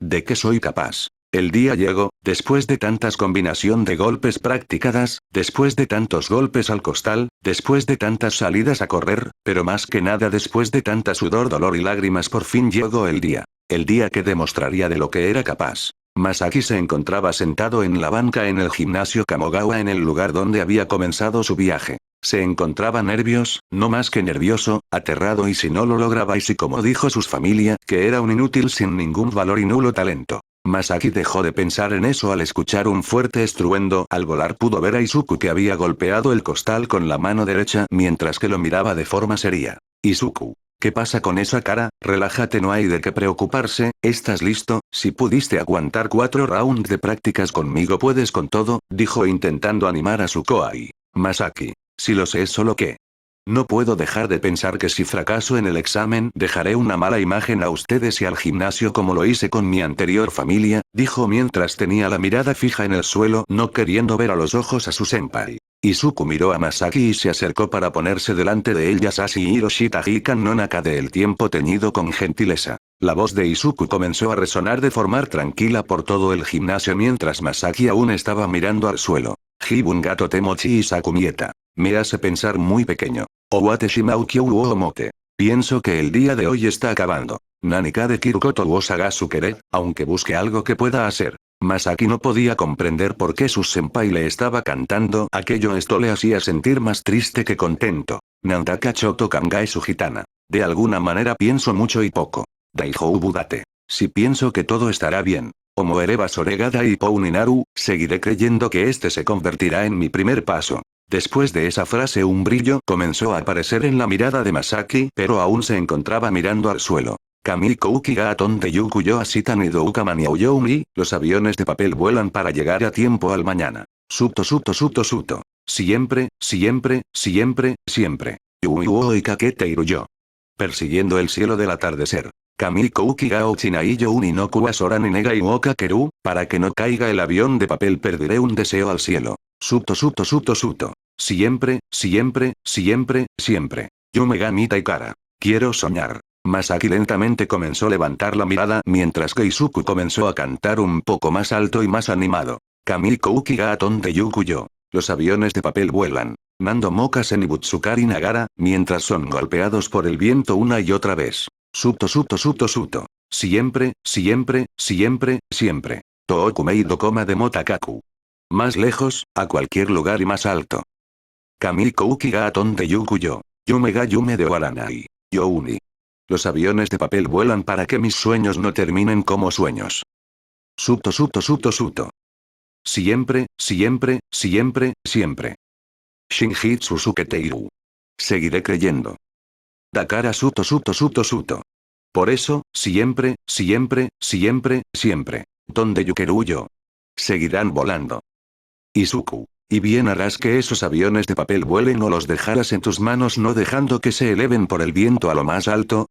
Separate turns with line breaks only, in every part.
de qué soy capaz. El día llegó, después de tantas combinación de golpes practicadas, después de tantos golpes al costal, después de tantas salidas a correr, pero más que nada después de tanta sudor, dolor y lágrimas, por fin llegó el día. El día que demostraría de lo que era capaz. Masaki se encontraba sentado en la banca en el gimnasio Kamogawa, en el lugar donde había comenzado su viaje. Se encontraba nervioso, no más que nervioso, aterrado, y si no lo lograba, y si, como dijo su familia, que era un inútil sin ningún valor y nulo talento. Masaki dejó de pensar en eso al escuchar un fuerte estruendo. Al volar pudo ver a Izuku, que había golpeado el costal con la mano derecha mientras que lo miraba de forma seria. Izuku, ¿qué pasa con esa cara? Relájate, no hay de qué preocuparse. ¿Estás listo? Si pudiste aguantar 4 rounds de prácticas conmigo, puedes con todo, dijo intentando animar a su Koai. Masaki, si lo sé, es solo que no puedo dejar de pensar que si fracaso en el examen dejaré una mala imagen a ustedes y al gimnasio, como lo hice con mi anterior familia, dijo mientras tenía la mirada fija en el suelo, no queriendo ver a los ojos a su senpai. Izuku miró a Masaki y se acercó para ponerse delante de él. Yasashi Hiroshi Tajikan no Naka, de El tiempo teñido con gentileza. La voz de Izuku comenzó a resonar de forma tranquila por todo el gimnasio mientras Masaki aún estaba mirando al suelo. Jibun gato Temochi y Sakumieta. Me hace pensar muy pequeño. Owate Shimauki Uomote. Pienso que el día de hoy está acabando. Nanika de Kirukoto Wosagasukere, aunque busque algo que pueda hacer. Masaki no podía comprender por qué su senpai le estaba cantando aquello. Esto le hacía sentir más triste que contento. Nandaka Choto Kangae Sugitana. De alguna manera pienso mucho y poco. Daihou Budate. Si pienso que todo estará bien. Omoereba Soregada y Pouninaru, seguiré creyendo que este se convertirá en mi primer paso. Después de esa frase un brillo comenzó a aparecer en la mirada de Masaki, pero aún se encontraba mirando al suelo. Kamiko Ukiga Atonde Yukuyo Asitan y Doukaman y Auyoumi, los aviones de papel vuelan para llegar a tiempo al mañana. Suto Suto Suto Suto. Siempre, siempre, siempre, siempre. Yuuo y Kakete Iruyo. Persiguiendo el cielo del atardecer. Kamiko Ukiga Ochinai Youni no Kuwasoran y Nega y Keru, para que no caiga el avión de papel pediré un deseo al cielo. Suto Suto Suto Suto. Siempre, siempre, siempre, siempre. Yumegami Taikara. Quiero soñar. Masaki lentamente comenzó a levantar la mirada mientras que Izuku comenzó a cantar un poco más alto y más animado. Kamiko Ukiga Atonde Yukuyo. Los aviones de papel vuelan. Nando Mokasen y Butsukari Nagara, mientras son golpeados por el viento una y otra vez. Suto Suto Suto Suto. Siempre, siempre, siempre, siempre. Tookumei Dokoma de Motakaku. Más lejos, a cualquier lugar y más alto. Kamiko Ukiga Atonde Yukuyo. Yumega Yume de Waranai. Youni. Los aviones de papel vuelan para que mis sueños no terminen como sueños. Suto Suto Suto Suto. Siempre, siempre, siempre, siempre. Shinjitsu Suketeiru. Seguiré creyendo. Dakara Suto Suto Suto Suto. Por eso, siempre, siempre, siempre, siempre. Donde Yukeruyo. Seguirán volando. Izuku. Y bien harás que esos aviones de papel vuelen o los dejarás en tus manos no dejando que se eleven por el viento a lo más alto.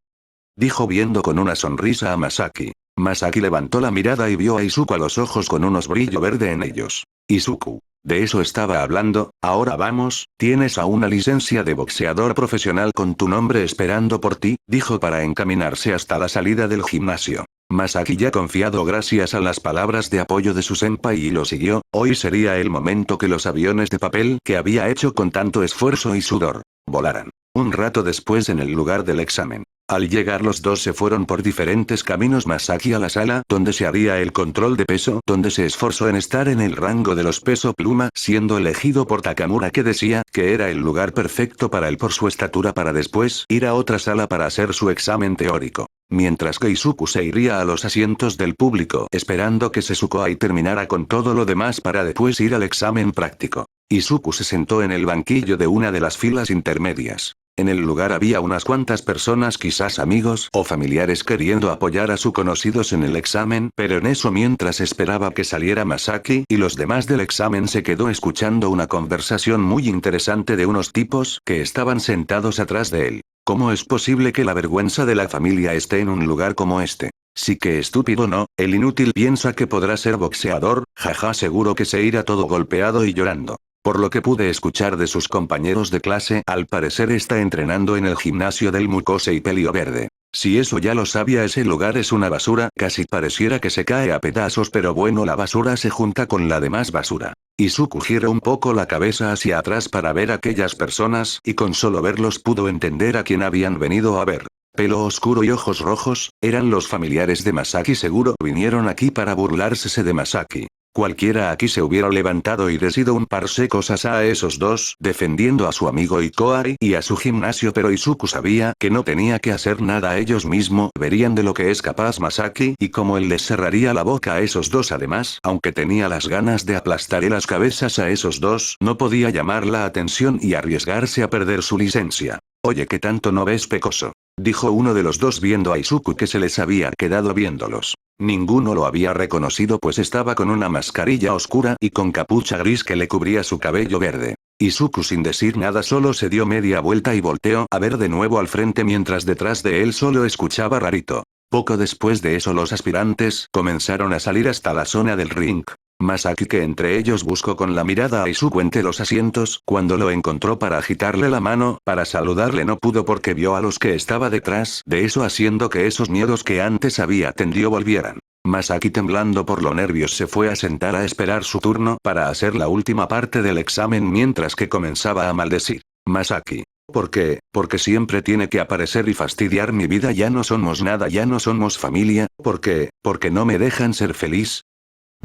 Dijo viendo con una sonrisa a Masaki. Masaki levantó la mirada y vio a Izuku a los ojos con unos brillo verde en ellos. Izuku. De eso estaba hablando. Ahora vamos, tienes a una licencia de boxeador profesional con tu nombre esperando por ti, dijo para encaminarse hasta la salida del gimnasio. Masaki ya confiado gracias a las palabras de apoyo de su senpai y lo siguió. Hoy sería el momento que los aviones de papel que había hecho con tanto esfuerzo y sudor, volaran. Un rato después en el lugar del examen. Al llegar los dos se fueron por diferentes caminos. Masaki a la sala donde se haría el control de peso, donde se esforzó en estar en el rango de los peso pluma, siendo elegido por Takamura, que decía que era el lugar perfecto para él por su estatura, para después ir a otra sala para hacer su examen teórico. Mientras que Izuku se iría a los asientos del público esperando que Sesukoi terminara con todo lo demás para después ir al examen práctico. Izuku se sentó en el banquillo de una de las filas intermedias. En el lugar había unas cuantas personas, quizás amigos o familiares, queriendo apoyar a sus conocidos en el examen, pero en eso mientras esperaba que saliera Masaki y los demás del examen se quedó escuchando una conversación muy interesante de unos tipos que estaban sentados atrás de él. ¿Cómo es posible que la vergüenza de la familia esté en un lugar como este? Sí que estúpido, ¿no? El inútil piensa que podrá ser boxeador, jaja, seguro que se irá todo golpeado y llorando. Por lo que pude escuchar de sus compañeros de clase, al parecer está entrenando en el gimnasio del Mukosei Pelio Verde. Si eso ya lo sabía, ese lugar es una basura, casi pareciera que se cae a pedazos, pero bueno, la basura se junta con la demás basura. Izuku giró un poco la cabeza hacia atrás para ver a aquellas personas, y con solo verlos pudo entender a quién habían venido a ver. Pelo oscuro y ojos rojos, eran los familiares de Masaki, seguro vinieron aquí para burlarse de Masaki. Cualquiera aquí se hubiera levantado y decido un par de cosas a esos dos, defendiendo a su amigo Ikoari y a su gimnasio, pero Izuku sabía que no tenía que hacer nada, ellos mismos verían de lo que es capaz Masaki y cómo él les cerraría la boca a esos dos. Además, aunque tenía las ganas de aplastarle las cabezas a esos dos, no podía llamar la atención y arriesgarse a perder su licencia. Oye, ¿qué tanto no ves, pecoso?, dijo uno de los dos viendo a Izuku, que se les había quedado viéndolos. Ninguno lo había reconocido, pues estaba con una mascarilla oscura y con capucha gris que le cubría su cabello verde. Izuku, sin decir nada, solo se dio media vuelta y volteó a ver de nuevo al frente, mientras detrás de él solo escuchaba Rarito. Poco después de eso, los aspirantes comenzaron a salir hasta la zona del ring. Masaki, que entre ellos buscó con la mirada a Izuku entre los asientos, cuando lo encontró para agitarle la mano, para saludarle, no pudo porque vio a los que estaba detrás de eso, haciendo que esos miedos que antes había tenido volvieran. Masaki, temblando por los nervios, se fue a sentar a esperar su turno para hacer la última parte del examen, mientras que comenzaba a maldecir. Masaki. ¿Por qué? Porque siempre tiene que aparecer y fastidiar mi vida, ya no somos nada, ya no somos familia, ¿por qué? ¿Porque no me dejan ser feliz?,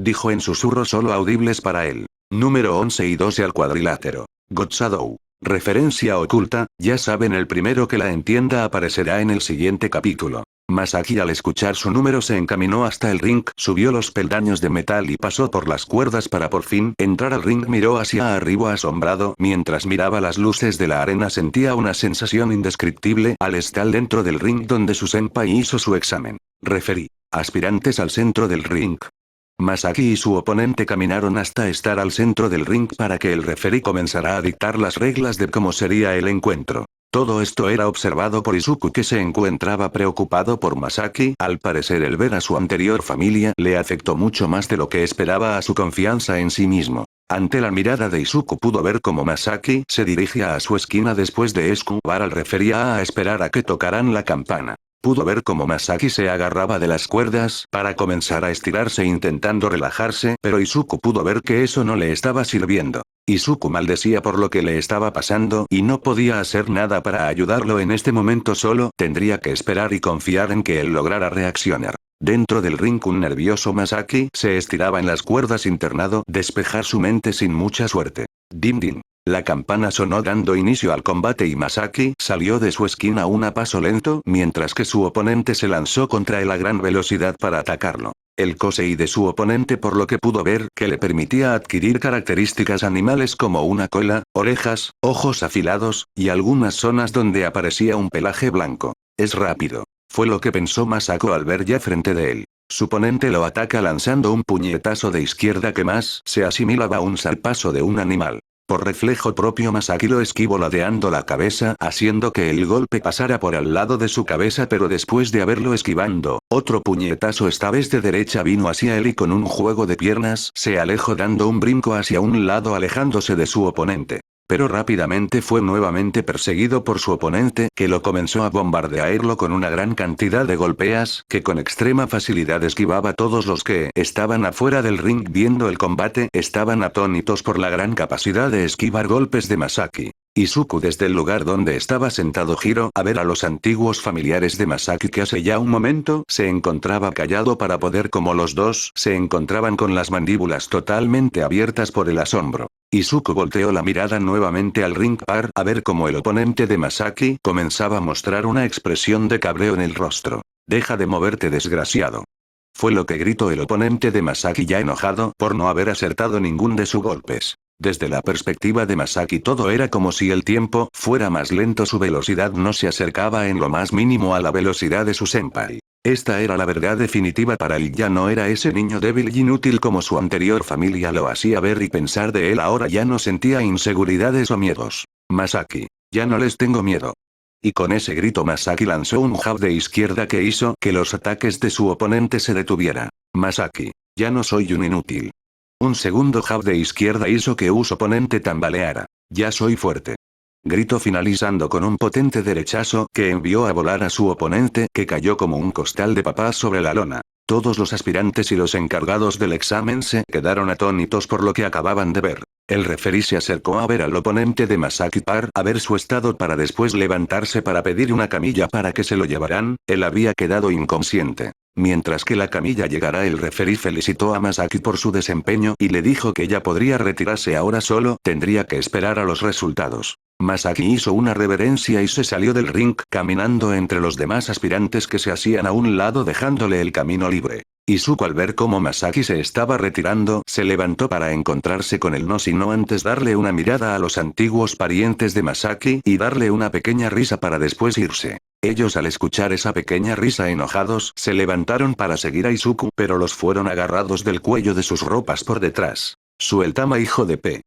dijo en susurros solo audibles para él. Número 11 y 12 al cuadrilátero. God Shadow. Referencia oculta, ya saben, el primero que la entienda aparecerá en el siguiente capítulo. Masaki, al escuchar su número, se encaminó hasta el ring, subió los peldaños de metal y pasó por las cuerdas para por fin entrar al ring. Miró hacia arriba asombrado, mientras miraba las luces de la arena sentía una sensación indescriptible al estar dentro del ring donde su senpai hizo su examen. Referí. Aspirantes al centro del ring. Masaki y su oponente caminaron hasta estar al centro del ring para que el referí comenzara a dictar las reglas de cómo sería el encuentro. Todo esto era observado por Izuku, que se encontraba preocupado por Masaki. Al parecer, el ver a su anterior familia le afectó mucho más de lo que esperaba a su confianza en sí mismo. Ante la mirada de Izuku pudo ver cómo Masaki se dirigía a su esquina después de escuchar al referí a esperar a que tocaran la campana. Pudo ver cómo Masaki se agarraba de las cuerdas para comenzar a estirarse intentando relajarse, pero Izuku pudo ver que eso no le estaba sirviendo. Izuku maldecía por lo que le estaba pasando y no podía hacer nada para ayudarlo en este momento, solo tendría que esperar y confiar en que él lograra reaccionar. Dentro del ring, un nervioso Masaki se estiraba en las cuerdas intentando despejar su mente sin mucha suerte. Dim dim. La campana sonó dando inicio al combate y Masaki salió de su esquina a un paso lento, mientras que su oponente se lanzó contra él a gran velocidad para atacarlo. El Kosei de su oponente, por lo que pudo ver, que le permitía adquirir características animales como una cola, orejas, ojos afilados, y algunas zonas donde aparecía un pelaje blanco. Es rápido. Fue lo que pensó Masako al ver ya frente de él. Su oponente lo ataca lanzando un puñetazo de izquierda que más se asimilaba a un zarpazo de un animal. Por reflejo propio, Masaki lo esquivó ladeando la cabeza, haciendo que el golpe pasara por al lado de su cabeza, pero después de haberlo esquivando, otro puñetazo, esta vez de derecha, vino hacia él y con un juego de piernas se alejó dando un brinco hacia un lado, alejándose de su oponente. Pero rápidamente fue nuevamente perseguido por su oponente, que lo comenzó a bombardearlo con una gran cantidad de golpes, que con extrema facilidad esquivaba. Todos los que estaban afuera del ring viendo el combate estaban atónitos por la gran capacidad de esquivar golpes de Masaki. Izuku, desde el lugar donde estaba sentado, giró a ver a los antiguos familiares de Masaki, que hace ya un momento se encontraba callado, para poder como los dos se encontraban con las mandíbulas totalmente abiertas por el asombro. Izuku volteó la mirada nuevamente al ring para a ver cómo el oponente de Masaki comenzaba a mostrar una expresión de cabreo en el rostro. «Deja de moverte, desgraciado», fue lo que gritó el oponente de Masaki, ya enojado por no haber acertado ningún de sus golpes. Desde la perspectiva de Masaki, todo era como si el tiempo fuera más lento, su velocidad no se acercaba en lo más mínimo a la velocidad de su senpai. Esta era la verdad definitiva para él, ya no era ese niño débil y inútil como su anterior familia lo hacía ver y pensar de él. Ahora ya no sentía inseguridades o miedos. Masaki, ya no les tengo miedo. Y con ese grito Masaki lanzó un jab de izquierda que hizo que los ataques de su oponente se detuvieran. Masaki, ya no soy un inútil. Un segundo jab de izquierda hizo que su oponente tambaleara. Ya soy fuerte. Gritó finalizando con un potente derechazo que envió a volar a su oponente que cayó como un costal de papás sobre la lona. Todos los aspirantes y los encargados del examen se quedaron atónitos por lo que acababan de ver. El referí se acercó a ver al oponente de Masaki para ver su estado para después levantarse para pedir una camilla para que se lo llevaran, él había quedado inconsciente. Mientras que la camilla llegara el referí felicitó a Masaki por su desempeño y le dijo que ya podría retirarse ahora solo tendría que esperar a los resultados. Masaki hizo una reverencia y se salió del ring caminando entre los demás aspirantes que se hacían a un lado dejándole el camino libre. Izuku al ver cómo Masaki se estaba retirando, se levantó para encontrarse con él no sino antes darle una mirada a los antiguos parientes de Masaki y darle una pequeña risa para después irse. Ellos al escuchar esa pequeña risa enojados se levantaron para seguir a Izuku pero los fueron agarrados del cuello de sus ropas por detrás. Sueltama hijo de P.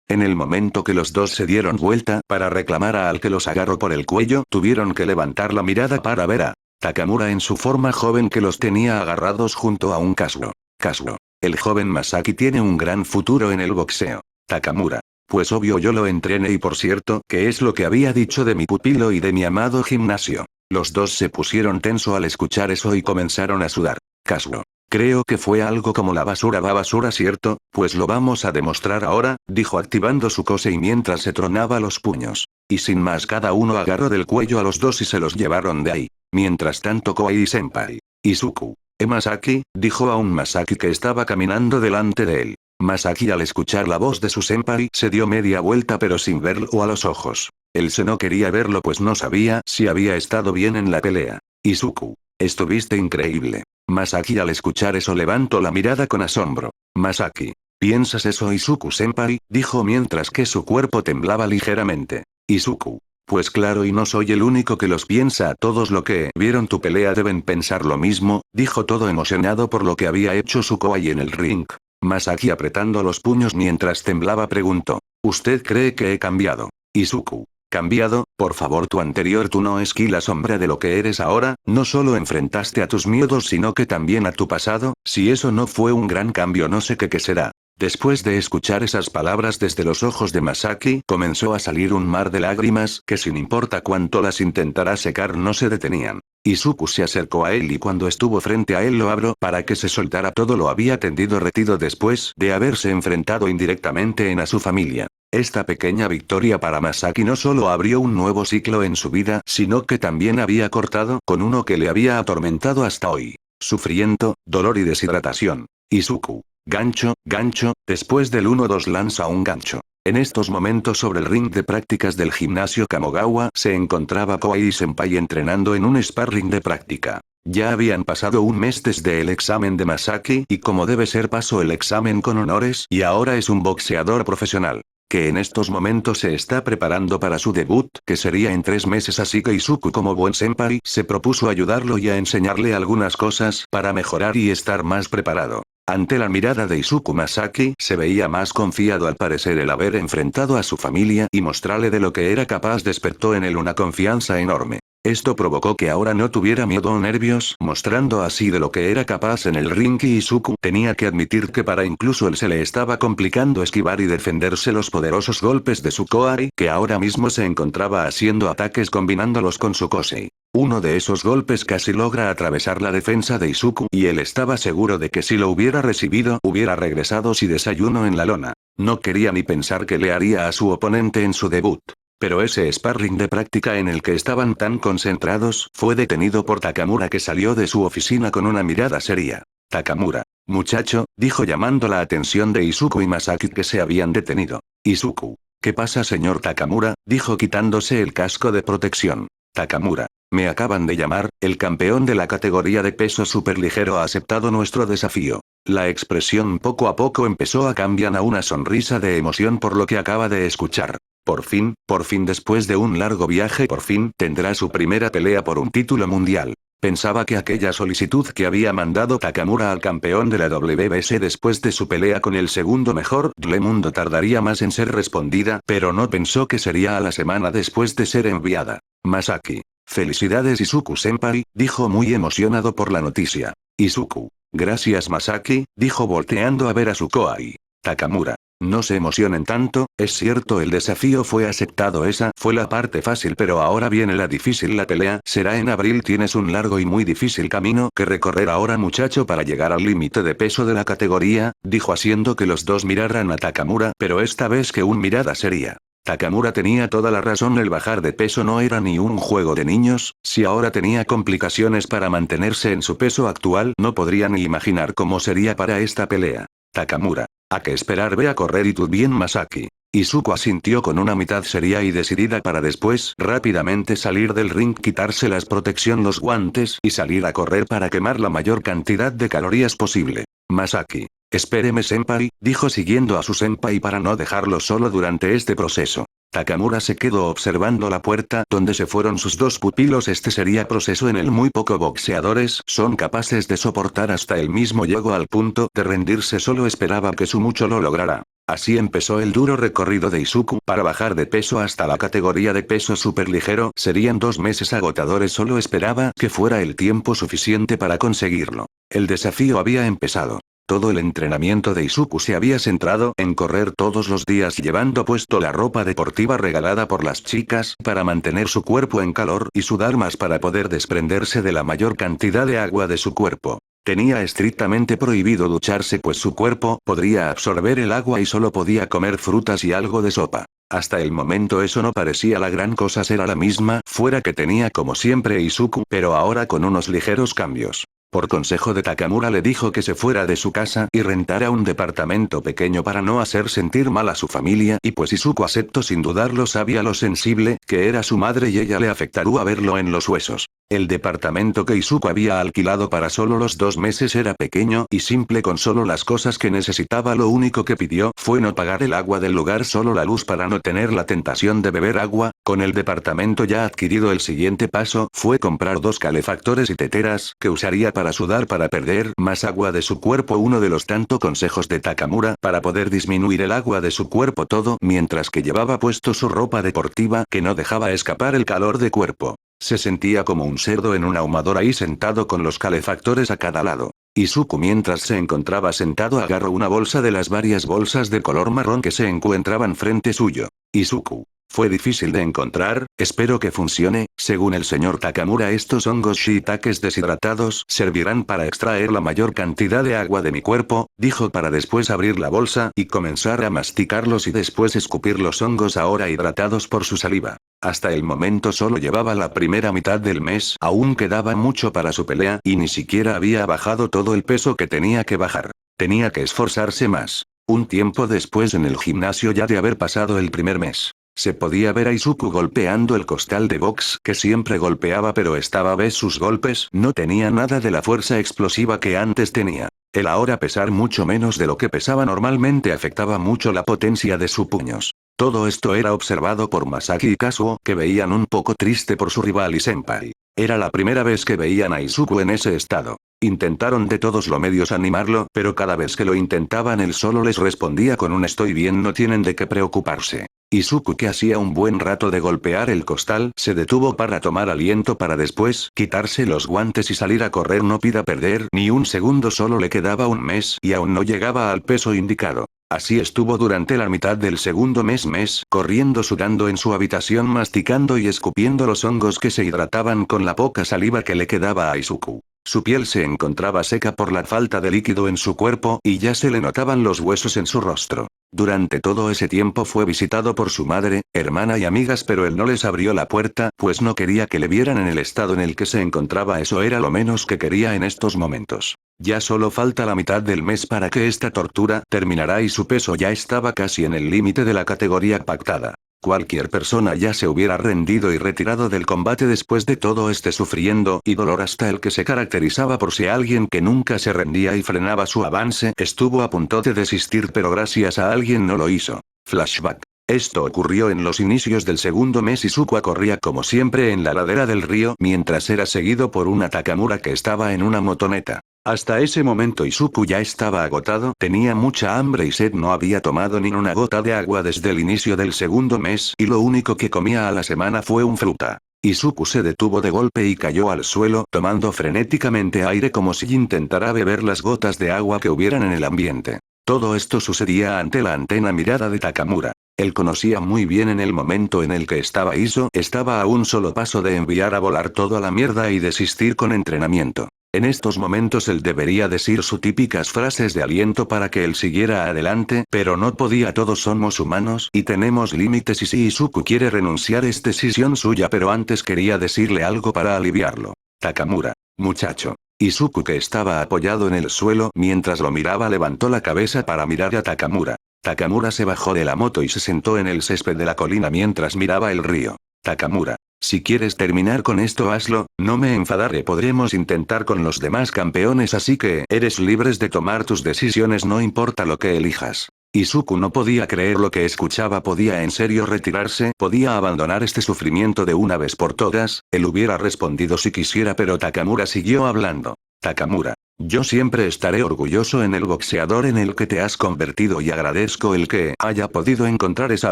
En el momento que los dos se dieron vuelta para reclamar a al que los agarró por el cuello tuvieron que levantar la mirada para ver a Takamura en su forma joven que los tenía agarrados junto a un Kazuo. Kazuo. El joven Masaki tiene un gran futuro en el boxeo. Takamura. Pues obvio yo lo entrené y por cierto, ¿qué es lo que había dicho de mi pupilo y de mi amado gimnasio? Los dos se pusieron tenso al escuchar eso y comenzaron a sudar. Kazuo. Creo que fue algo como la basura va basura cierto, pues lo vamos a demostrar ahora, dijo activando su Kosei mientras se tronaba los puños. Y sin más cada uno agarró del cuello a los dos y se los llevaron de ahí. Mientras tanto Koei-senpai. Izuku. Masaki, dijo a un Masaki que estaba caminando delante de él. Masaki al escuchar la voz de su senpai se dio media vuelta pero sin verlo a los ojos. Él se no quería verlo pues no sabía si había estado bien en la pelea. Izuku. Estuviste increíble. Masaki al escuchar eso levantó la mirada con asombro. Masaki. ¿Piensas eso Izuku-senpai? Dijo mientras que su cuerpo temblaba ligeramente. Izuku. Pues claro y no soy el único que los piensa todos lo que vieron tu pelea deben pensar lo mismo, dijo todo emocionado por lo que había hecho su Koei en el ring. Masaki apretando los puños mientras temblaba preguntó. ¿Usted cree que he cambiado? Izuku. ¿Cambiado? Por favor tu anterior tú no es que la sombra de lo que eres ahora, no solo enfrentaste a tus miedos sino que también a tu pasado, si eso no fue un gran cambio no sé qué será. Después de escuchar esas palabras desde los ojos de Masaki comenzó a salir un mar de lágrimas que sin importa cuánto las intentara secar no se detenían. Izuku se acercó a él y cuando estuvo frente a él lo abrió para que se soltara todo lo había tendido retido después de haberse enfrentado indirectamente a su familia. Esta pequeña victoria para Masaki no solo abrió un nuevo ciclo en su vida sino que también había cortado con uno que le había atormentado hasta hoy. Sufrimiento, dolor y deshidratación. Izuku. Gancho, gancho, después del 1-2 lanza un gancho. En estos momentos sobre el ring de prácticas del gimnasio Kamogawa se encontraba Koei-senpai entrenando en un sparring de práctica. Ya habían pasado un mes desde el examen de Masaki y como debe ser pasó el examen con honores y ahora es un boxeador profesional. Que en estos momentos se está preparando para su debut, que sería en 3 meses así que Izuku como buen senpai se propuso ayudarlo y a enseñarle algunas cosas para mejorar y estar más preparado. Ante la mirada de Izuku Masaki se veía más confiado al parecer el haber enfrentado a su familia y mostrarle de lo que era capaz despertó en él una confianza enorme. Esto provocó que ahora no tuviera miedo o nervios, mostrando así de lo que era capaz en el ring y Izuku tenía que admitir que para incluso él se le estaba complicando esquivar y defenderse los poderosos golpes de su Koei que ahora mismo se encontraba haciendo ataques combinándolos con su Kosei. Uno de esos golpes casi logra atravesar la defensa de Izuku y él estaba seguro de que si lo hubiera recibido hubiera regresado sin desayuno en la lona. No quería ni pensar que le haría a su oponente en su debut. Pero ese sparring de práctica en el que estaban tan concentrados fue detenido por Takamura que salió de su oficina con una mirada seria. Takamura. Muchacho, dijo llamando la atención de Izuku y Masaki que se habían detenido. Izuku. ¿Qué pasa señor Takamura? Dijo quitándose el casco de protección. Takamura. Me acaban de llamar, el campeón de la categoría de peso superligero ha aceptado nuestro desafío. La expresión poco a poco empezó a cambiar a una sonrisa de emoción por lo que acaba de escuchar. Por fin después de un largo viaje por fin tendrá su primera pelea por un título mundial. Pensaba que aquella solicitud que había mandado Takamura al campeón de la WBC después de su pelea con el segundo mejor del mundo tardaría más en ser respondida, pero no pensó que sería a la semana después de ser enviada. Masaki. Felicidades Izuku-senpai, dijo muy emocionado por la noticia. Izuku. Gracias Masaki, dijo volteando a ver a su Koei. Takamura. No se emocionen tanto, es cierto el desafío fue aceptado, esa fue la parte fácil, pero ahora viene la difícil, la pelea será en abril, tienes un largo y muy difícil camino que recorrer ahora muchacho para llegar al límite de peso de la categoría, dijo haciendo que los dos miraran a Takamura, pero esta vez que un mirada seria. Takamura tenía toda la razón, el bajar de peso no era ni un juego de niños, si ahora tenía complicaciones para mantenerse en su peso actual no podría ni imaginar cómo sería para esta pelea. Takamura. ¿A qué esperar? Ve a correr y tú bien, Masaki. Izuku asintió con una mitad seria y decidida para después rápidamente salir del ring, quitarse las protección, los guantes y salir a correr para quemar la mayor cantidad de calorías posible. Masaki. Espéreme senpai, dijo siguiendo a su senpai para no dejarlo solo durante este proceso. Takamura se quedó observando la puerta donde se fueron sus dos pupilos. Este sería proceso en el muy poco boxeadores son capaces de soportar, hasta el mismo llegó al punto de rendirse, solo esperaba que su mucho lo lograra. Así empezó el duro recorrido de Izuku para bajar de peso hasta la categoría de peso superligero. Serían 2 meses agotadores, solo esperaba que fuera el tiempo suficiente para conseguirlo. El desafío había empezado. Todo el entrenamiento de Izuku se había centrado en correr todos los días llevando puesto la ropa deportiva regalada por las chicas para mantener su cuerpo en calor y sudar más para poder desprenderse de la mayor cantidad de agua de su cuerpo. Tenía estrictamente prohibido ducharse pues su cuerpo podría absorber el agua y solo podía comer frutas y algo de sopa. Hasta el momento eso no parecía la gran cosa, será la misma fuera que tenía como siempre Izuku, pero ahora con unos ligeros cambios. Por consejo de Takamura le dijo que se fuera de su casa y rentara un departamento pequeño para no hacer sentir mal a su familia, y pues Izuku aceptó sin dudarlo, sabía lo sensible que era su madre y ella le afectaría verlo en los huesos. El departamento que Izuku había alquilado para solo los 2 meses era pequeño y simple, con solo las cosas que necesitaba. Lo único que pidió fue no pagar el agua del lugar, solo la luz para no tener la tentación de beber agua. Con el departamento ya adquirido, el siguiente paso fue comprar 2 calefactores y teteras que usaría para sudar para perder más agua de su cuerpo, uno de los tantos consejos de Takamura para poder disminuir el agua de su cuerpo, todo mientras que llevaba puesto su ropa deportiva que no dejaba escapar el calor de cuerpo. Se sentía como un cerdo en una ahumadora y sentado con los calefactores a cada lado. Izuku, mientras se encontraba sentado, agarró una bolsa de las varias bolsas de color marrón que se encontraban frente suyo. Izuku. Fue difícil de encontrar, espero que funcione. Según el señor Takamura, estos hongos shiitakes deshidratados servirán para extraer la mayor cantidad de agua de mi cuerpo, dijo para después abrir la bolsa y comenzar a masticarlos y después escupir los hongos ahora hidratados por su saliva. Hasta el momento solo llevaba la primera mitad del mes, aún quedaba mucho para su pelea y ni siquiera había bajado todo el peso que tenía que bajar. Tenía que esforzarse más. Un tiempo después, en el gimnasio, ya de haber pasado el primer mes, se podía ver a Izuku golpeando el costal de box que siempre golpeaba, pero esta vez sus golpes no tenían nada de la fuerza explosiva que antes tenía. El ahora pesar mucho menos de lo que pesaba normalmente afectaba mucho la potencia de sus puños. Todo esto era observado por Masaki y Kazuo, que veían un poco triste por su rival y senpai. Era la primera vez que veían a Izuku en ese estado. Intentaron de todos los medios animarlo, pero cada vez que lo intentaban él solo les respondía con un estoy bien, no tienen de qué preocuparse. Izuku, que hacía un buen rato de golpear el costal, se detuvo para tomar aliento para después quitarse los guantes y salir a correr. No pida perder ni un segundo, solo le quedaba un mes y aún no llegaba al peso indicado. Así estuvo durante la mitad del segundo mes, corriendo, sudando en su habitación, masticando y escupiendo los hongos que se hidrataban con la poca saliva que le quedaba a Izuku. Su piel se encontraba seca por la falta de líquido en su cuerpo y ya se le notaban los huesos en su rostro. Durante todo ese tiempo fue visitado por su madre, hermana y amigas, pero él no les abrió la puerta, pues no quería que le vieran en el estado en el que se encontraba. Eso era lo menos que quería en estos momentos. Ya solo falta la mitad del mes para que esta tortura terminará y su peso ya estaba casi en el límite de la categoría pactada. Cualquier persona ya se hubiera rendido y retirado del combate después de todo este sufriendo y dolor, hasta el que se caracterizaba por ser alguien que nunca se rendía y frenaba su avance. Estuvo a punto de desistir, pero gracias a alguien no lo hizo. Flashback. Esto ocurrió en los inicios del segundo mes. Izuku corría como siempre en la ladera del río mientras era seguido por una Takamura que estaba en una motoneta. Hasta ese momento Izuku ya estaba agotado, tenía mucha hambre y sed, no había tomado ni una gota de agua desde el inicio del segundo mes y lo único que comía a la semana fue un fruta. Izuku se detuvo de golpe y cayó al suelo, tomando frenéticamente aire como si intentara beber las gotas de agua que hubieran en el ambiente. Todo esto sucedía ante la atenta mirada de Takamura. Él conocía muy bien en el momento en el que estaba Iso, estaba a un solo paso de enviar a volar todo a la mierda y desistir con entrenamiento. En estos momentos él debería decir sus típicas frases de aliento para que él siguiera adelante, pero no podía. Todos somos humanos y tenemos límites, y si Izuku quiere renunciar es decisión suya, pero antes quería decirle algo para aliviarlo. Takamura, muchacho. Izuku, que estaba apoyado en el suelo mientras lo miraba, levantó la cabeza para mirar a Takamura. Takamura se bajó de la moto y se sentó en el césped de la colina mientras miraba el río. Takamura, si quieres terminar con esto hazlo, no me enfadaré. Podremos intentar con los demás campeones, así que eres libres de tomar tus decisiones, no importa lo que elijas. Izuku no podía creer lo que escuchaba. ¿Podía en serio retirarse? ¿Podía abandonar este sufrimiento de una vez por todas? Él hubiera respondido si quisiera, pero Takamura siguió hablando. Takamura, yo siempre estaré orgulloso en el boxeador en el que te has convertido y agradezco el que haya podido encontrar esa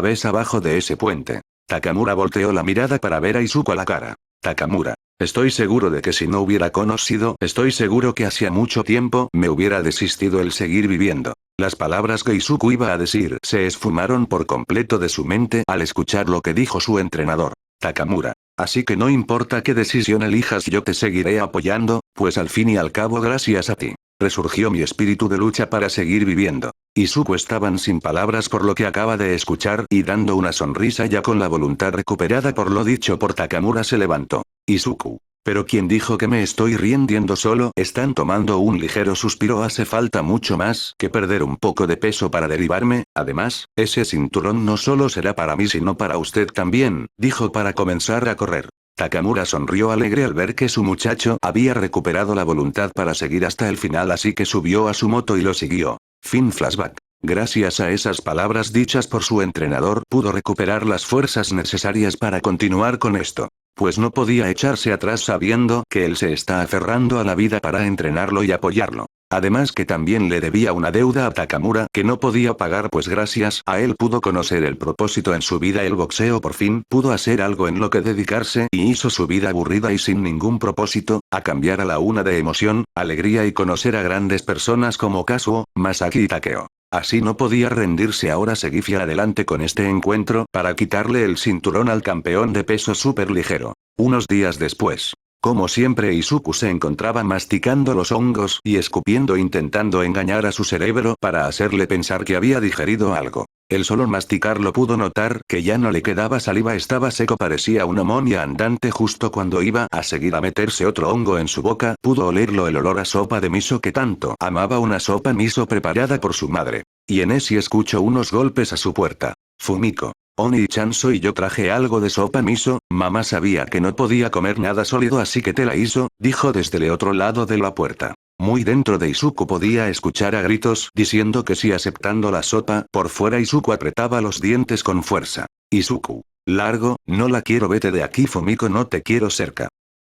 vez abajo de ese puente. Takamura volteó la mirada para ver a Izuku a la cara. Takamura, estoy seguro de que si no hubiera conocido, estoy seguro que hacía mucho tiempo me hubiera desistido el seguir viviendo. Las palabras que Izuku iba a decir se esfumaron por completo de su mente al escuchar lo que dijo su entrenador. Takamura, así que no importa qué decisión elijas, yo te seguiré apoyando, pues al fin y al cabo gracias a ti resurgió mi espíritu de lucha para seguir viviendo. Izuku estaban sin palabras por lo que acaba de escuchar y dando una sonrisa ya con la voluntad recuperada por lo dicho por Takamura se levantó. Izuku. ¿Pero quién dijo que me estoy rindiendo? Solo están tomando un ligero suspiro. Hace falta mucho más que perder un poco de peso para derribarme, además, ese cinturón no solo será para mí sino para usted también, dijo para comenzar a correr. Takamura sonrió alegre al ver que su muchacho había recuperado la voluntad para seguir hasta el final, así que subió a su moto y lo siguió. Fin flashback. Gracias a esas palabras dichas por su entrenador pudo recuperar las fuerzas necesarias para continuar con esto. Pues no podía echarse atrás sabiendo que él se está aferrando a la vida para entrenarlo y apoyarlo. Además que también le debía una deuda a Takamura que no podía pagar, pues gracias a él pudo conocer el propósito en su vida, el boxeo. Por fin pudo hacer algo en lo que dedicarse y hizo su vida aburrida y sin ningún propósito, a cambiar a la una de emoción, alegría y conocer a grandes personas como Kazuo, Masaki y Takeo. Así no podía rendirse. Ahora seguía adelante con este encuentro para quitarle el cinturón al campeón de peso súper ligero. Unos días después. Como siempre, Izuku se encontraba masticando los hongos y escupiendo, intentando engañar a su cerebro para hacerle pensar que había digerido algo. El solo masticarlo pudo notar que ya no le quedaba saliva, estaba seco, parecía una momia andante. Justo cuando iba a seguir a meterse otro hongo en su boca, pudo olerlo, el olor a sopa de miso que tanto amaba, una sopa miso preparada por su madre. Y en ese escuchó unos golpes a su puerta. Fumiko. Oni-chan, soy yo, traje algo de sopa miso, mamá sabía que no podía comer nada sólido así que te la hizo, dijo desde el otro lado de la puerta. Muy dentro de Izuku podía escuchar a gritos diciendo que sí, aceptando la sopa. Por fuera Izuku apretaba los dientes con fuerza. Izuku. Largo, no la quiero, vete de aquí Fumiko, no te quiero cerca.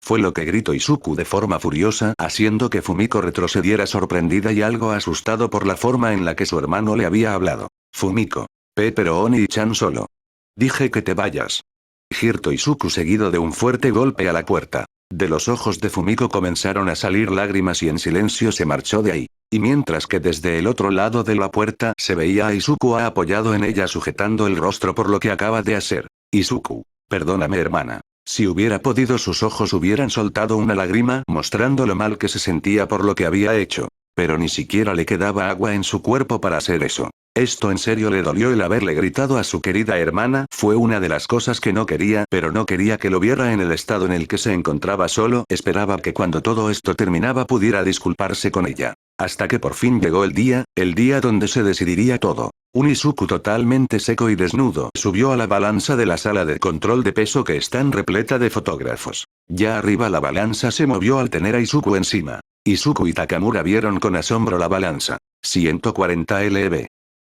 Fue lo que gritó Izuku de forma furiosa, haciendo que Fumiko retrocediera sorprendida y algo asustado por la forma en la que su hermano le había hablado. Fumiko. Pero Oni-chan solo. Dije que te vayas. Giró Izuku seguido de un fuerte golpe a la puerta. De los ojos de Fumiko comenzaron a salir lágrimas y en silencio se marchó de ahí. Y mientras que desde el otro lado de la puerta se veía a Izuku apoyado en ella sujetando el rostro por lo que acaba de hacer. Izuku. Perdóname hermana. Si hubiera podido sus ojos hubieran soltado una lágrima mostrando lo mal que se sentía por lo que había hecho. Pero ni siquiera le quedaba agua en su cuerpo para hacer eso. Esto en serio le dolió, el haberle gritado a su querida hermana fue una de las cosas que no quería, pero no quería que lo viera en el estado en el que se encontraba. Solo esperaba que cuando todo esto terminaba pudiera disculparse con ella. Hasta que por fin llegó el día donde se decidiría todo. Un Izuku totalmente seco y desnudo subió a la balanza de la sala de control de peso que está repleta de fotógrafos. Ya arriba la balanza se movió al tener a Izuku encima. Izuku y Takamura vieron con asombro la balanza. 140 lb.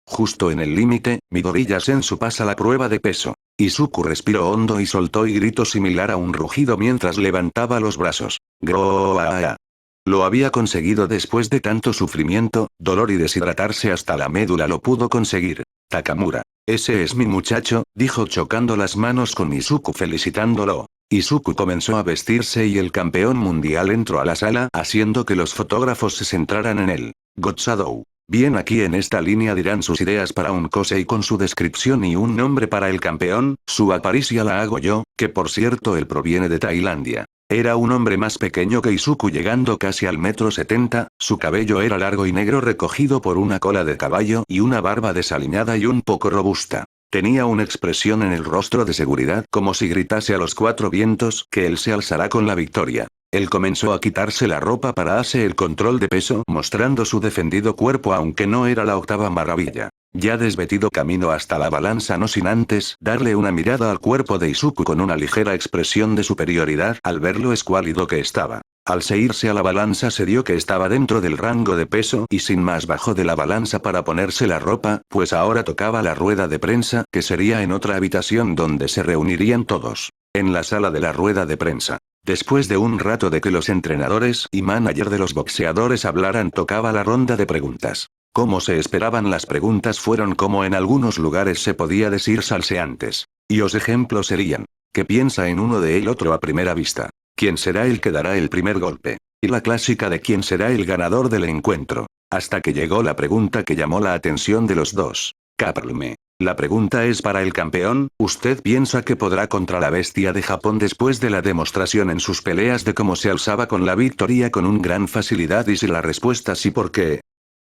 Justo en el límite, Midoriya-sensu pasa la prueba de peso. Izuku respiró hondo y soltó y gritó similar a un rugido mientras levantaba los brazos. ¡Groaa! Lo había conseguido después de tanto sufrimiento, dolor y deshidratarse hasta la médula, lo pudo conseguir. Takamura. Ese es mi muchacho, dijo chocando las manos con Izuku felicitándolo. Izuku comenzó a vestirse y el campeón mundial entró a la sala haciendo que los fotógrafos se centraran en él. Gotsadou. Bien, aquí en esta línea dirán sus ideas para un Kosei con su descripción y un nombre para el campeón, su aparición la hago yo, que por cierto él proviene de Tailandia. Era un hombre más pequeño que Izuku llegando casi al 1,70 m, su cabello era largo y negro recogido por una cola de caballo y una barba desaliñada y un poco robusta. Tenía una expresión en el rostro de seguridad como si gritase a los cuatro vientos que él se alzará con la victoria. Él comenzó a quitarse la ropa para hacer el control de peso mostrando su defendido cuerpo aunque no era la octava maravilla. Ya desvestido camino hasta la balanza no sin antes darle una mirada al cuerpo de Izuku con una ligera expresión de superioridad al ver lo escuálido que estaba. Al irse a la balanza se dio que estaba dentro del rango de peso y sin más bajó de la balanza para ponerse la ropa, pues ahora tocaba la rueda de prensa que sería en otra habitación donde se reunirían todos. En la sala de la rueda de prensa. Después de un rato de que los entrenadores y manager de los boxeadores hablaran tocaba la ronda de preguntas. Como se esperaban las preguntas fueron como en algunos lugares se podía decir salseantes. Y los ejemplos serían. ¿Qué piensa en uno de el otro a primera vista? ¿Quién será el que dará el primer golpe? Y la clásica de quién será el ganador del encuentro. Hasta que llegó la pregunta que llamó la atención de los dos. Caprlme. La pregunta es para el campeón, ¿usted piensa que podrá contra la bestia de Japón después de la demostración en sus peleas de cómo se alzaba con la victoria con un gran facilidad? Y si la respuesta sí, ¿por qué?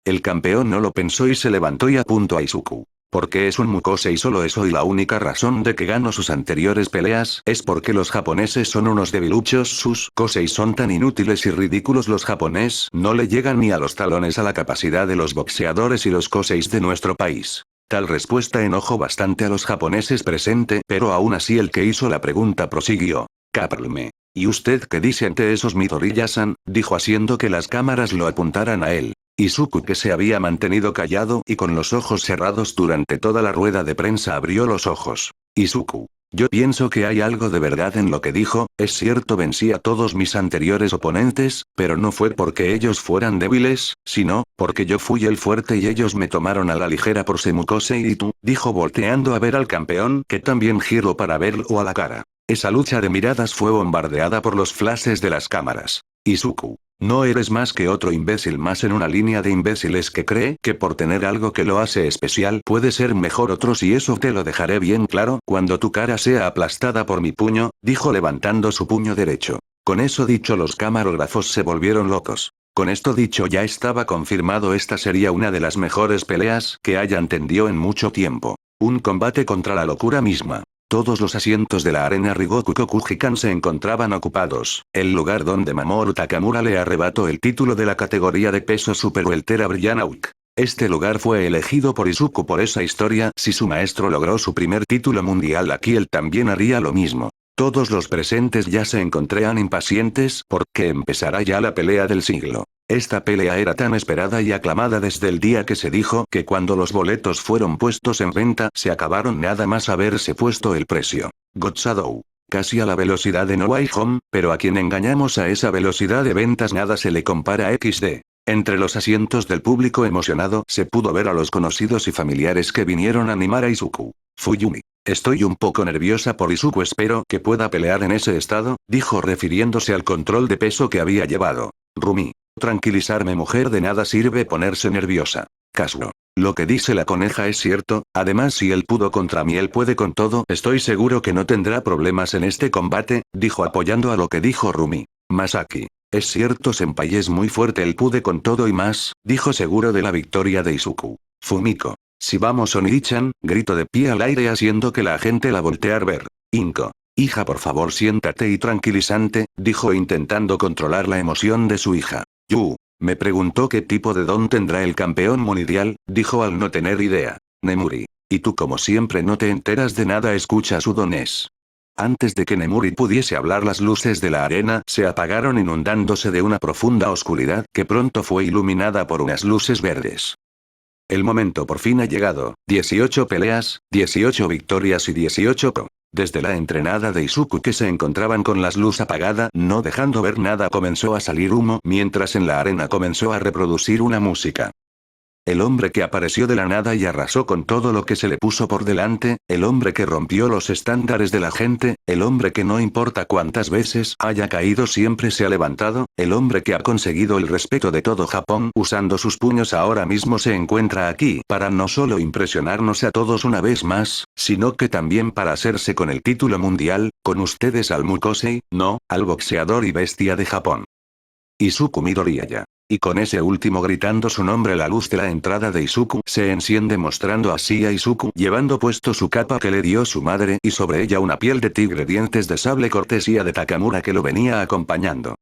El campeón no lo pensó y se levantó y apuntó a Izuku. Porque es un Mukose y solo eso y la única razón de que ganó sus anteriores peleas es porque los japoneses son unos debiluchos, sus Kosei son tan inútiles y ridículos, los japoneses no le llegan ni a los talones a la capacidad de los boxeadores y los Koseis de nuestro país. Tal respuesta enojó bastante a los japoneses presente, pero aún así el que hizo la pregunta prosiguió. Caprlme. ¿Y usted qué dice ante esos Midoriya-san? Dijo haciendo que las cámaras lo apuntaran a él. Izuku, que se había mantenido callado y con los ojos cerrados durante toda la rueda de prensa, abrió los ojos. Izuku. Yo pienso que hay algo de verdad en lo que dijo, es cierto vencí a todos mis anteriores oponentes, pero no fue porque ellos fueran débiles, sino, porque yo fui el fuerte y ellos me tomaron a la ligera por Semukose y tú, dijo volteando a ver al campeón que también giró para verlo a la cara. Esa lucha de miradas fue bombardeada por los flashes de las cámaras. Izuku. No eres más que otro imbécil más en una línea de imbéciles que cree que por tener algo que lo hace especial puede ser mejor otros y eso te lo dejaré bien claro cuando tu cara sea aplastada por mi puño, dijo levantando su puño derecho. Con eso dicho los camarógrafos se volvieron locos. Con esto dicho ya estaba confirmado, esta sería una de las mejores peleas que hayan tenido en mucho tiempo. Un combate contra la locura misma. Todos los asientos de la arena Rigoku Kokujikan se encontraban ocupados, el lugar donde Mamoru Takamura le arrebató el título de la categoría de peso superwelter a Brian Auk. Este lugar fue elegido por Izuku por esa historia, si su maestro logró su primer título mundial aquí él también haría lo mismo. Todos los presentes ya se encontraban impacientes porque empezará ya la pelea del siglo. Esta pelea era tan esperada y aclamada desde el día que se dijo que cuando los boletos fueron puestos en venta se acabaron nada más haberse puesto el precio. Godzadou. Casi a la velocidad de No Way Home, pero a quien engañamos a esa velocidad de ventas nada se le compara a XD. Entre los asientos del público emocionado se pudo ver a los conocidos y familiares que vinieron a animar a Izuku. Fuyumi. Estoy un poco nerviosa por Izuku, espero que pueda pelear en ese estado, dijo refiriéndose al control de peso que había llevado. Rumi. Tranquilizarme, mujer, de nada sirve ponerse nerviosa. Kazuo. Lo que dice la coneja es cierto, además si él pudo contra mí él puede con todo, estoy seguro que no tendrá problemas en este combate, dijo apoyando a lo que dijo Rumi. Masaki. Es cierto, senpai es muy fuerte, él pude con todo y más, dijo seguro de la victoria de Izuku. Fumiko. Si vamos Onii-chan, grito de pie al aire haciendo que la gente la voltea a ver. Inko. Hija, por favor siéntate y tranquilizante, dijo intentando controlar la emoción de su hija. Yu. Me preguntó qué tipo de don tendrá el campeón mundial, dijo al no tener idea. Nemuri. Y tú como siempre no te enteras de nada, escucha su don es. Antes de que Nemuri pudiese hablar las luces de la arena se apagaron inundándose de una profunda oscuridad que pronto fue iluminada por unas luces verdes. El momento por fin ha llegado, 18 peleas, 18 victorias y 18 pro. Desde la entrenada de Izuku que se encontraban con las luz apagada no dejando ver nada comenzó a salir humo mientras en la arena comenzó a reproducir una música. el hombre que apareció de la nada y arrasó con todo lo que se le puso por delante, el hombre que rompió los estándares de la gente, el hombre que no importa cuántas veces haya caído siempre se ha levantado, el hombre que ha conseguido el respeto de todo Japón usando sus puños ahora mismo se encuentra aquí para no solo impresionarnos a todos una vez más, sino que también para hacerse con el título mundial, con ustedes al Mukosei, no, al boxeador y bestia de Japón. Izuku Midoriyaya. Y con ese último gritando su nombre la luz de la entrada de Izuku se enciende mostrando así a Izuku llevando puesto su capa que le dio su madre y sobre ella una piel de tigre dientes de sable cortesía de Takamura que lo venía acompañando.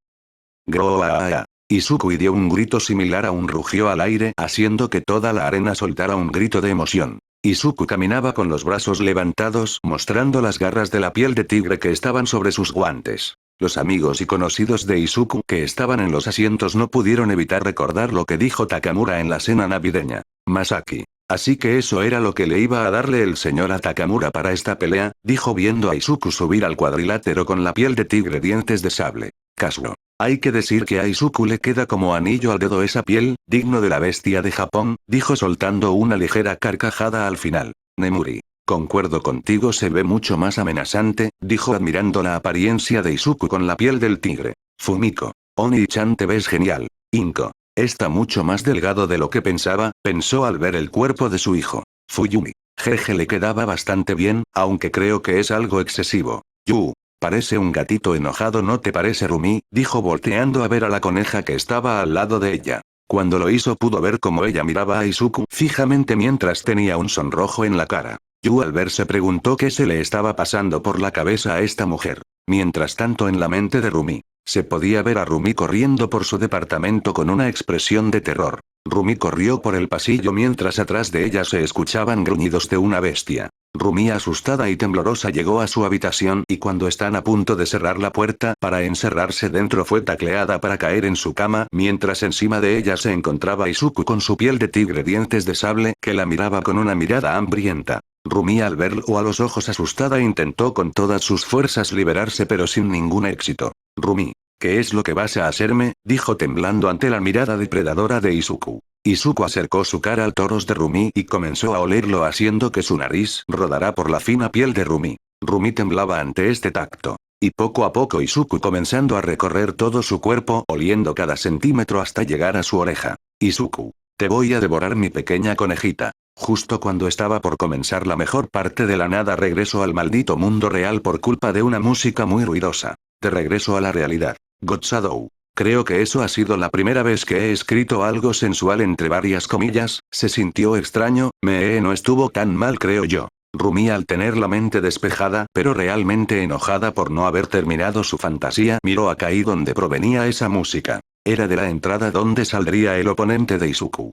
Groaa. Izuku dio un grito similar a un rugido al aire haciendo que toda la arena soltara un grito de emoción. Izuku caminaba con los brazos levantados mostrando las garras de la piel de tigre que estaban sobre sus guantes. Los amigos y conocidos de Izuku que estaban en los asientos no pudieron evitar recordar lo que dijo Takamura en la cena navideña. Masaki. Así que eso era lo que le iba a darle el señor a Takamura para esta pelea, dijo viendo a Izuku subir al cuadrilátero con la piel de tigre dientes de sable. Kazuo. Hay que decir que a Izuku le queda como anillo al dedo esa piel, digno de la bestia de Japón, dijo soltando una ligera carcajada al final. Nemuri. Concuerdo contigo, se ve mucho más amenazante, dijo admirando la apariencia de Izuku con la piel del tigre. Fumiko. Oni-chan, te ves genial. Inko. Está mucho más delgado de lo que pensaba, pensó al ver el cuerpo de su hijo. Fuyumi. Jeje, le quedaba bastante bien, aunque creo que es algo excesivo. Yu. Parece un gatito enojado, ¿no te parece, Rumi? Dijo volteando a ver a la coneja que estaba al lado de ella. Cuando lo hizo pudo ver cómo ella miraba a Izuku fijamente mientras tenía un sonrojo en la cara. Yu al ver se preguntó qué se le estaba pasando por la cabeza a esta mujer. Mientras tanto en la mente de Rumi, se podía ver a Rumi corriendo por su departamento con una expresión de terror. Rumi corrió por el pasillo mientras atrás de ella se escuchaban gruñidos de una bestia. Rumi asustada y temblorosa llegó a su habitación y cuando están a punto de cerrar la puerta para encerrarse dentro fue tacleada para caer en su cama mientras encima de ella se encontraba Izuku con su piel de tigre dientes de sable que la miraba con una mirada hambrienta. Rumi al verlo a los ojos asustada intentó con todas sus fuerzas liberarse pero sin ningún éxito. Rumi, ¿qué es lo que vas a hacerme? Dijo temblando ante la mirada depredadora de Izuku. Izuku acercó su cara al toros de Rumi y comenzó a olerlo haciendo que su nariz rodara por la fina piel de Rumi. Rumi temblaba ante este tacto. Y poco a poco Izuku comenzando a recorrer todo su cuerpo oliendo cada centímetro hasta llegar a su oreja. Izuku, te voy a devorar mi pequeña conejita. Justo cuando estaba por comenzar la mejor parte de la nada regreso al maldito mundo real por culpa de una música muy ruidosa. De regreso a la realidad. Godzadou. Creo que eso ha sido la primera vez que he escrito algo sensual entre varias comillas, se sintió extraño, no estuvo tan mal creo yo. Rumi al tener la mente despejada pero realmente enojada por no haber terminado su fantasía miró a Kai donde provenía esa música. Era de la entrada donde saldría el oponente de Izuku.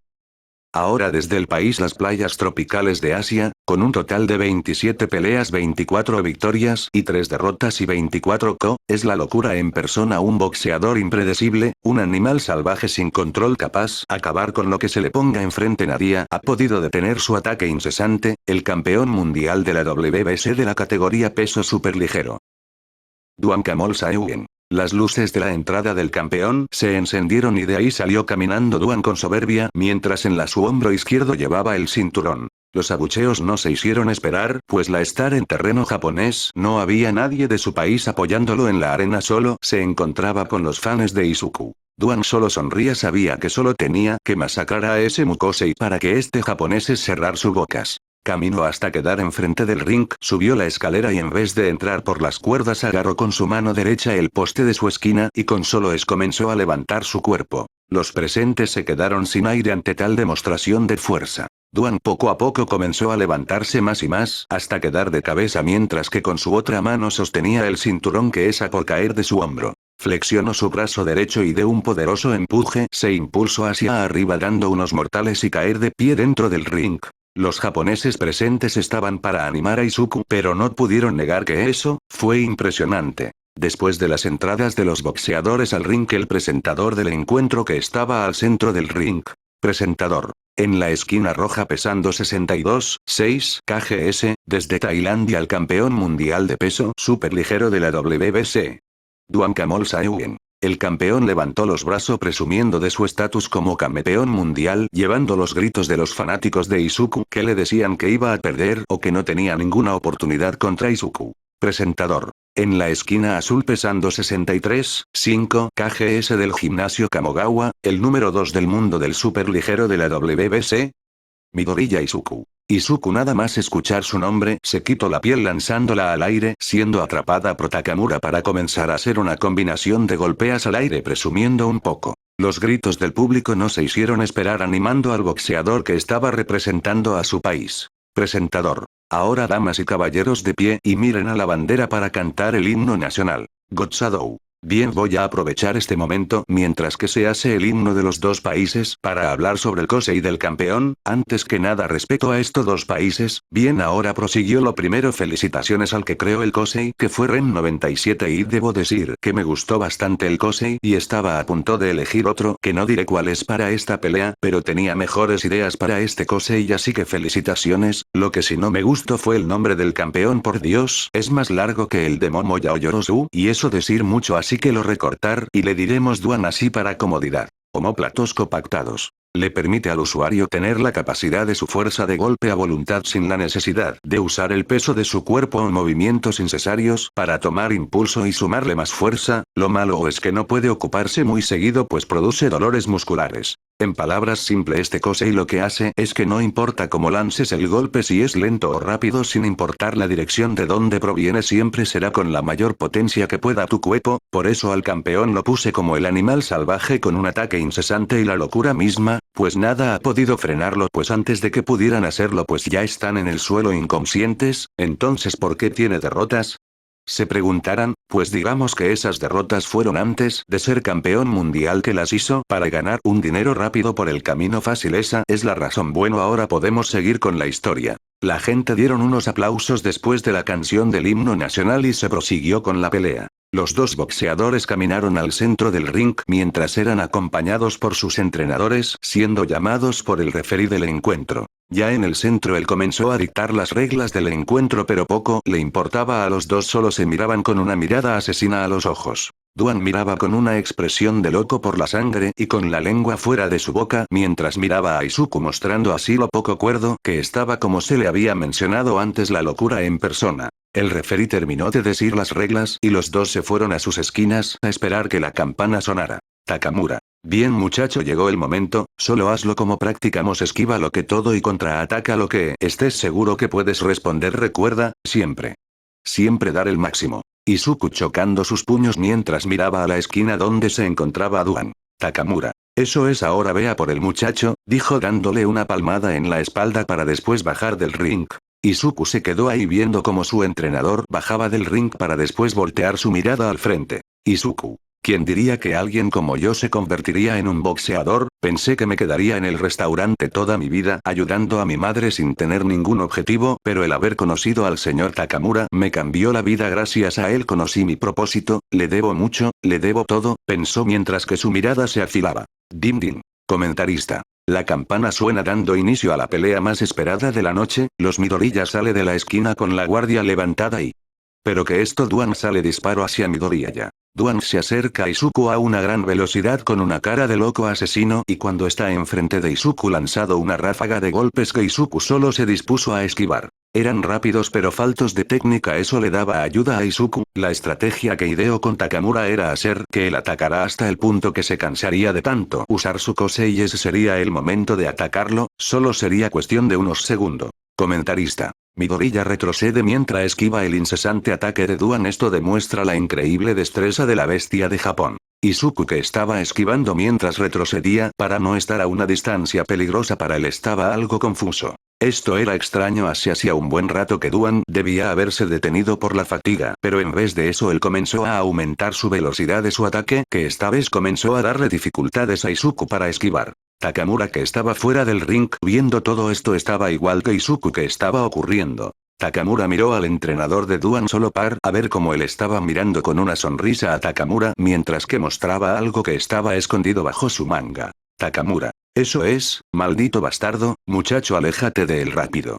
Ahora desde el país las playas tropicales de Asia, con un total de 27 peleas 24 victorias y 3 derrotas y 24 KO, es la locura en persona un boxeador impredecible, un animal salvaje sin control capaz acabar con lo que se le ponga enfrente nadie ha podido detener su ataque incesante, el campeón mundial de la WBC de la categoría peso superligero. Duan Kamol Saeuen. Las luces de la entrada del campeón se encendieron y de ahí salió caminando Duan con soberbia mientras en su hombro izquierdo llevaba el cinturón. Los abucheos no se hicieron esperar, pues la estar en terreno japonés no había nadie de su país apoyándolo en la arena solo se encontraba con los fans de Izuku. Duan solo sonría sabía que solo tenía que masacrar a ese Mukosei para que este japonés cerrar sus bocas. Caminó hasta quedar enfrente del ring, subió la escalera y en vez de entrar por las cuerdas agarró con su mano derecha el poste de su esquina y con solo comenzó a levantar su cuerpo. Los presentes se quedaron sin aire ante tal demostración de fuerza. Duan poco a poco comenzó a levantarse más y más hasta quedar de cabeza mientras que con su otra mano sostenía el cinturón que a por caer de su hombro. Flexionó su brazo derecho y de un poderoso empuje se impulsó hacia arriba dando unos mortales y caer de pie dentro del ring. Los japoneses presentes estaban para animar a Izuku pero no pudieron negar que eso fue impresionante. Después de las entradas de los boxeadores al ring el presentador del encuentro que estaba al centro del ring. Presentador. En la esquina roja pesando 62,6 kgs, desde Tailandia el campeón mundial de peso superligero de la WBC. Duan Kamol Saeuen. El campeón levantó los brazos presumiendo de su estatus como campeón mundial, llevando los gritos de los fanáticos de Izuku que le decían que iba a perder o que no tenía ninguna oportunidad contra Izuku. Presentador. En la esquina azul pesando 63,5 kgs del gimnasio Kamogawa, el número 2 del mundo del superligero de la WBC. Midoriya Izuku. Izuku nada más escuchar su nombre se quitó la piel lanzándola al aire, siendo atrapada por Takamura para comenzar a hacer una combinación de golpeas al aire presumiendo un poco. Los gritos del público no se hicieron esperar animando al boxeador que estaba representando a su país. Presentador. Ahora damas y caballeros de pie y miren a la bandera para cantar el himno nacional. Gotsadou. Bien, voy a aprovechar este momento mientras que se hace el himno de los dos países para hablar sobre el Kosei del campeón. Antes que nada respeto a estos dos países. Bien, ahora prosiguió lo primero, felicitaciones al que creó el Kosei, que fue Ren 97, y debo decir que me gustó bastante el Kosei y estaba a punto de elegir otro que no diré cuál es para esta pelea, pero tenía mejores ideas para este Kosei, así que felicitaciones. Lo que sí no me gustó fue el nombre del campeón, por Dios, es más largo que el de Momoya o Yorozu, y eso decir mucho, así que lo recortar y le diremos Duan así para comodidad. Omóplatos compactados. Le permite al usuario tener la capacidad de su fuerza de golpe a voluntad sin la necesidad de usar el peso de su cuerpo o movimientos innecesarios para tomar impulso y sumarle más fuerza. Lo malo es que no puede ocuparse muy seguido pues produce dolores musculares. En palabras simples, este Kosei lo que hace es que no importa cómo lances el golpe, si es lento o rápido, sin importar la dirección de donde proviene, siempre será con la mayor potencia que pueda tu cuerpo. Por eso al campeón lo puse como el animal salvaje con un ataque incesante y la locura misma, pues nada ha podido frenarlo, pues antes de que pudieran hacerlo pues ya están en el suelo inconscientes. Entonces, ¿por qué tiene derrotas? Se preguntarán, pues digamos que esas derrotas fueron antes de ser campeón mundial, que las hizo para ganar un dinero rápido por el camino fácil. Esa es la razón. Bueno, ahora podemos seguir con la historia. La gente dieron unos aplausos después de la canción del himno nacional y se prosiguió con la pelea. Los dos boxeadores caminaron al centro del ring mientras eran acompañados por sus entrenadores, siendo llamados por el referí del encuentro. Ya en el centro él comenzó a dictar las reglas del encuentro, pero poco le importaba a los dos, solo se miraban con una mirada asesina a los ojos. Duan miraba con una expresión de loco por la sangre y con la lengua fuera de su boca mientras miraba a Izuku, mostrando así lo poco cuerdo que estaba, como se le había mencionado antes, la locura en persona. El referí terminó de decir las reglas y los dos se fueron a sus esquinas a esperar que la campana sonara. Takamura. Bien muchacho, llegó el momento, solo hazlo como practicamos, esquiva lo que todo y contraataca lo que estés seguro que puedes responder. Recuerda, siempre dar el máximo. Izuku chocando sus puños mientras miraba a la esquina donde se encontraba Duan. Takamura. Eso es, ahora vea por el muchacho, dijo dándole una palmada en la espalda para después bajar del ring. Izuku se quedó ahí viendo cómo su entrenador bajaba del ring para después voltear su mirada al frente. Izuku. ¿Quién diría que alguien como yo se convertiría en un boxeador? Pensé que me quedaría en el restaurante toda mi vida ayudando a mi madre sin tener ningún objetivo, pero el haber conocido al señor Takamura me cambió la vida. Gracias a él conocí mi propósito, le debo mucho, le debo todo, pensó mientras que su mirada se afilaba. Dim dim. Comentarista. La campana suena dando inicio a la pelea más esperada de la noche. Los Midoriya sale de la esquina con la guardia levantada y... Pero que esto, Duan sale disparo hacia Midoriya. Duan se acerca a Izuku a una gran velocidad con una cara de loco asesino, y cuando está enfrente de Izuku lanzado una ráfaga de golpes que Izuku solo se dispuso a esquivar. Eran rápidos pero faltos de técnica, eso le daba ayuda a Izuku. La estrategia que ideó con Takamura era hacer que él atacara hasta el punto que se cansaría de tanto usar su Kosei y ese sería el momento de atacarlo, solo sería cuestión de unos segundos. Comentarista. Midoriya retrocede mientras esquiva el incesante ataque de Duan. Esto demuestra la increíble destreza de la bestia de Japón. Izuku, que estaba esquivando mientras retrocedía para no estar a una distancia peligrosa para él, estaba algo confuso. Esto era extraño, hacía un buen rato que Duan debía haberse detenido por la fatiga, pero en vez de eso él comenzó a aumentar su velocidad de su ataque, que esta vez comenzó a darle dificultades a Izuku para esquivar. Takamura, que estaba fuera del ring viendo todo esto, estaba igual que Izuku, que estaba ocurriendo. Takamura miró al entrenador de Duan solo para ver cómo él estaba mirando con una sonrisa a Takamura mientras que mostraba algo que estaba escondido bajo su manga. Takamura. Eso es, maldito bastardo, muchacho, aléjate de él rápido.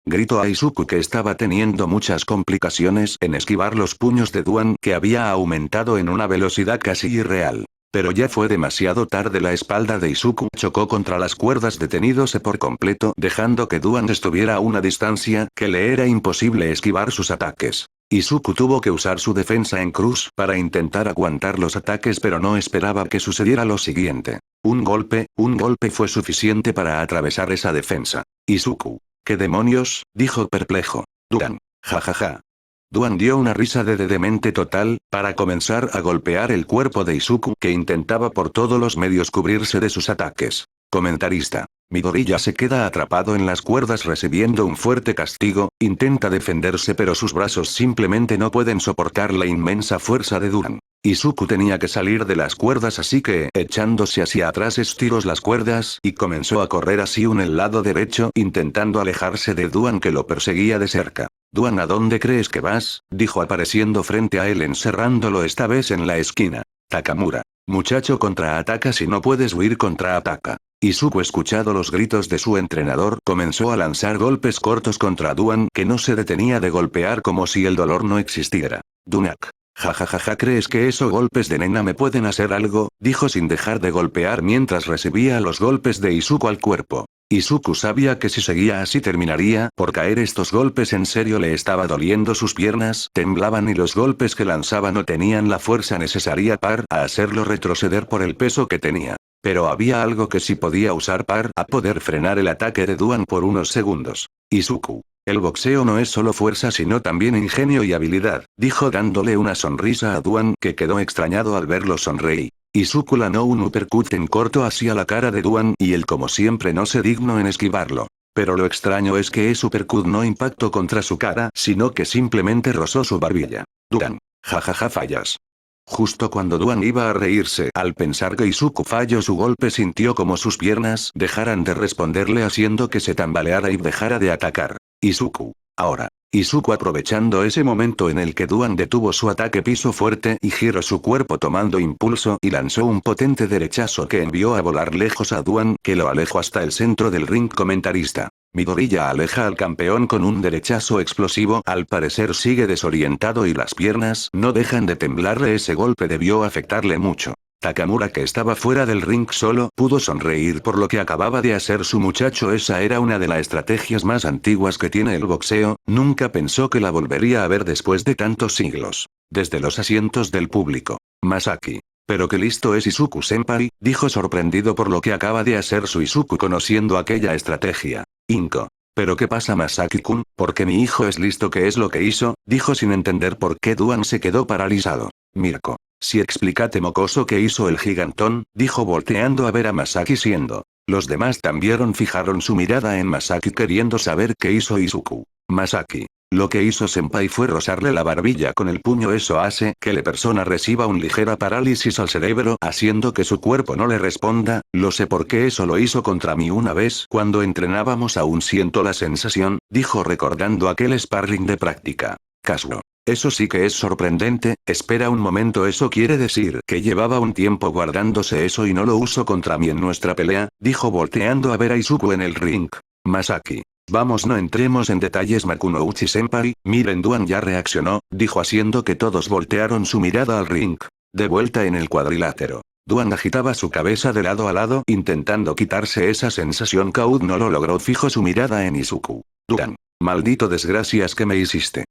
Gritó a Izuku que estaba teniendo muchas complicaciones en esquivar los puños de Duan que había aumentado en una velocidad casi irreal. Pero ya fue demasiado tarde. La espalda de Izuku chocó contra las cuerdas deteniéndose por completo dejando que Duan estuviera a una distancia que le era imposible esquivar sus ataques. Izuku tuvo que usar su defensa en cruz para intentar aguantar los ataques pero no esperaba que sucediera lo siguiente. Un golpe fue suficiente para atravesar esa defensa. Izuku. ¿Qué demonios? Dijo perplejo. Duan. Jajaja. Duan dio una risa de demente total, para comenzar a golpear el cuerpo de Izuku que intentaba por todos los medios cubrirse de sus ataques. Comentarista. Midoriya se queda atrapado en las cuerdas recibiendo un fuerte castigo, intenta defenderse pero sus brazos simplemente no pueden soportar la inmensa fuerza de Duan. Izuku tenía que salir de las cuerdas así que, echándose hacia atrás estiró las cuerdas y comenzó a correr así el lado derecho intentando alejarse de Duan que lo perseguía de cerca. Duan, ¿a dónde crees que vas? Dijo apareciendo frente a él encerrándolo esta vez en la esquina. Takamura. Muchacho, contraataca, si no puedes huir, contraataca. Izuku, escuchado los gritos de su entrenador, comenzó a lanzar golpes cortos contra Duan que no se detenía de golpear como si el dolor no existiera. Dunak. Jajajaja, ¿crees que esos golpes de nena me pueden hacer algo? Dijo sin dejar de golpear mientras recibía los golpes de Izuku al cuerpo. Izuku sabía que si seguía así terminaría por caer. Estos golpes en serio le estaba doliendo, sus piernas temblaban y los golpes que lanzaba no tenían la fuerza necesaria para hacerlo retroceder por el peso que tenía. Pero había algo que sí podía usar para poder frenar el ataque de Duan por unos segundos. Izuku. El boxeo no es solo fuerza sino también ingenio y habilidad, dijo dándole una sonrisa a Duan que quedó extrañado al verlo sonreír. Izuku lanzó un uppercut en corto hacia la cara de Duan y él como siempre no se dignó en esquivarlo. Pero lo extraño es que ese uppercut no impactó contra su cara sino que simplemente rozó su barbilla. Duan. Jajaja, fallas. Justo cuando Duan iba a reírse al pensar que Izuku falló su golpe, sintió como sus piernas dejaran de responderle haciendo que se tambaleara y dejara de atacar. Izuku. Ahora. Izuku, aprovechando ese momento en el que Duan detuvo su ataque, pisó fuerte y giró su cuerpo tomando impulso y lanzó un potente derechazo que envió a volar lejos a Duan que lo alejó hasta el centro del ring. Comentarista. Midoriya aleja al campeón con un derechazo explosivo, al parecer sigue desorientado y las piernas no dejan de temblarle. Ese golpe debió afectarle mucho. Takamura, que estaba fuera del ring, solo pudo sonreír por lo que acababa de hacer su muchacho. Esa era una de las estrategias más antiguas que tiene el boxeo, nunca pensó que la volvería a ver después de tantos siglos. Desde los asientos del público. Masaki. Pero qué listo es Izuku-senpai, dijo sorprendido por lo que acaba de hacer su Izuku conociendo aquella estrategia. Inko. ¿Pero qué pasa, Masaki-kun? Porque mi hijo es listo. ¿Qué es lo que hizo? Dijo sin entender por qué Duan se quedó paralizado. Mirko. Si explícate, mocoso, ¿qué hizo el gigantón? Dijo volteando a ver a Masaki siendo. Los demás también fijaron su mirada en Masaki queriendo saber qué hizo Izuku. Masaki. Lo que hizo senpai fue rozarle la barbilla con el puño. Eso hace que la persona reciba una ligera parálisis al cerebro haciendo que su cuerpo no le responda. Lo sé porque eso lo hizo contra mí una vez cuando entrenábamos. Aún siento la sensación, dijo recordando aquel sparring de práctica. Kazuo. Eso sí que es sorprendente. Espera un momento, ¿eso quiere decir que llevaba un tiempo guardándose eso y no lo usó contra mí en nuestra pelea? Dijo volteando a ver a Izuku en el ring. Masaki. Vamos, no entremos en detalles, Makunouchi-senpai, miren, Duan ya reaccionó, dijo haciendo que todos voltearon su mirada al ring. De vuelta en el cuadrilátero. Duan agitaba su cabeza de lado a lado intentando quitarse esa sensación que aún no lo logró. Fijó su mirada en Izuku. Duan. Maldito desgracias, que me hiciste.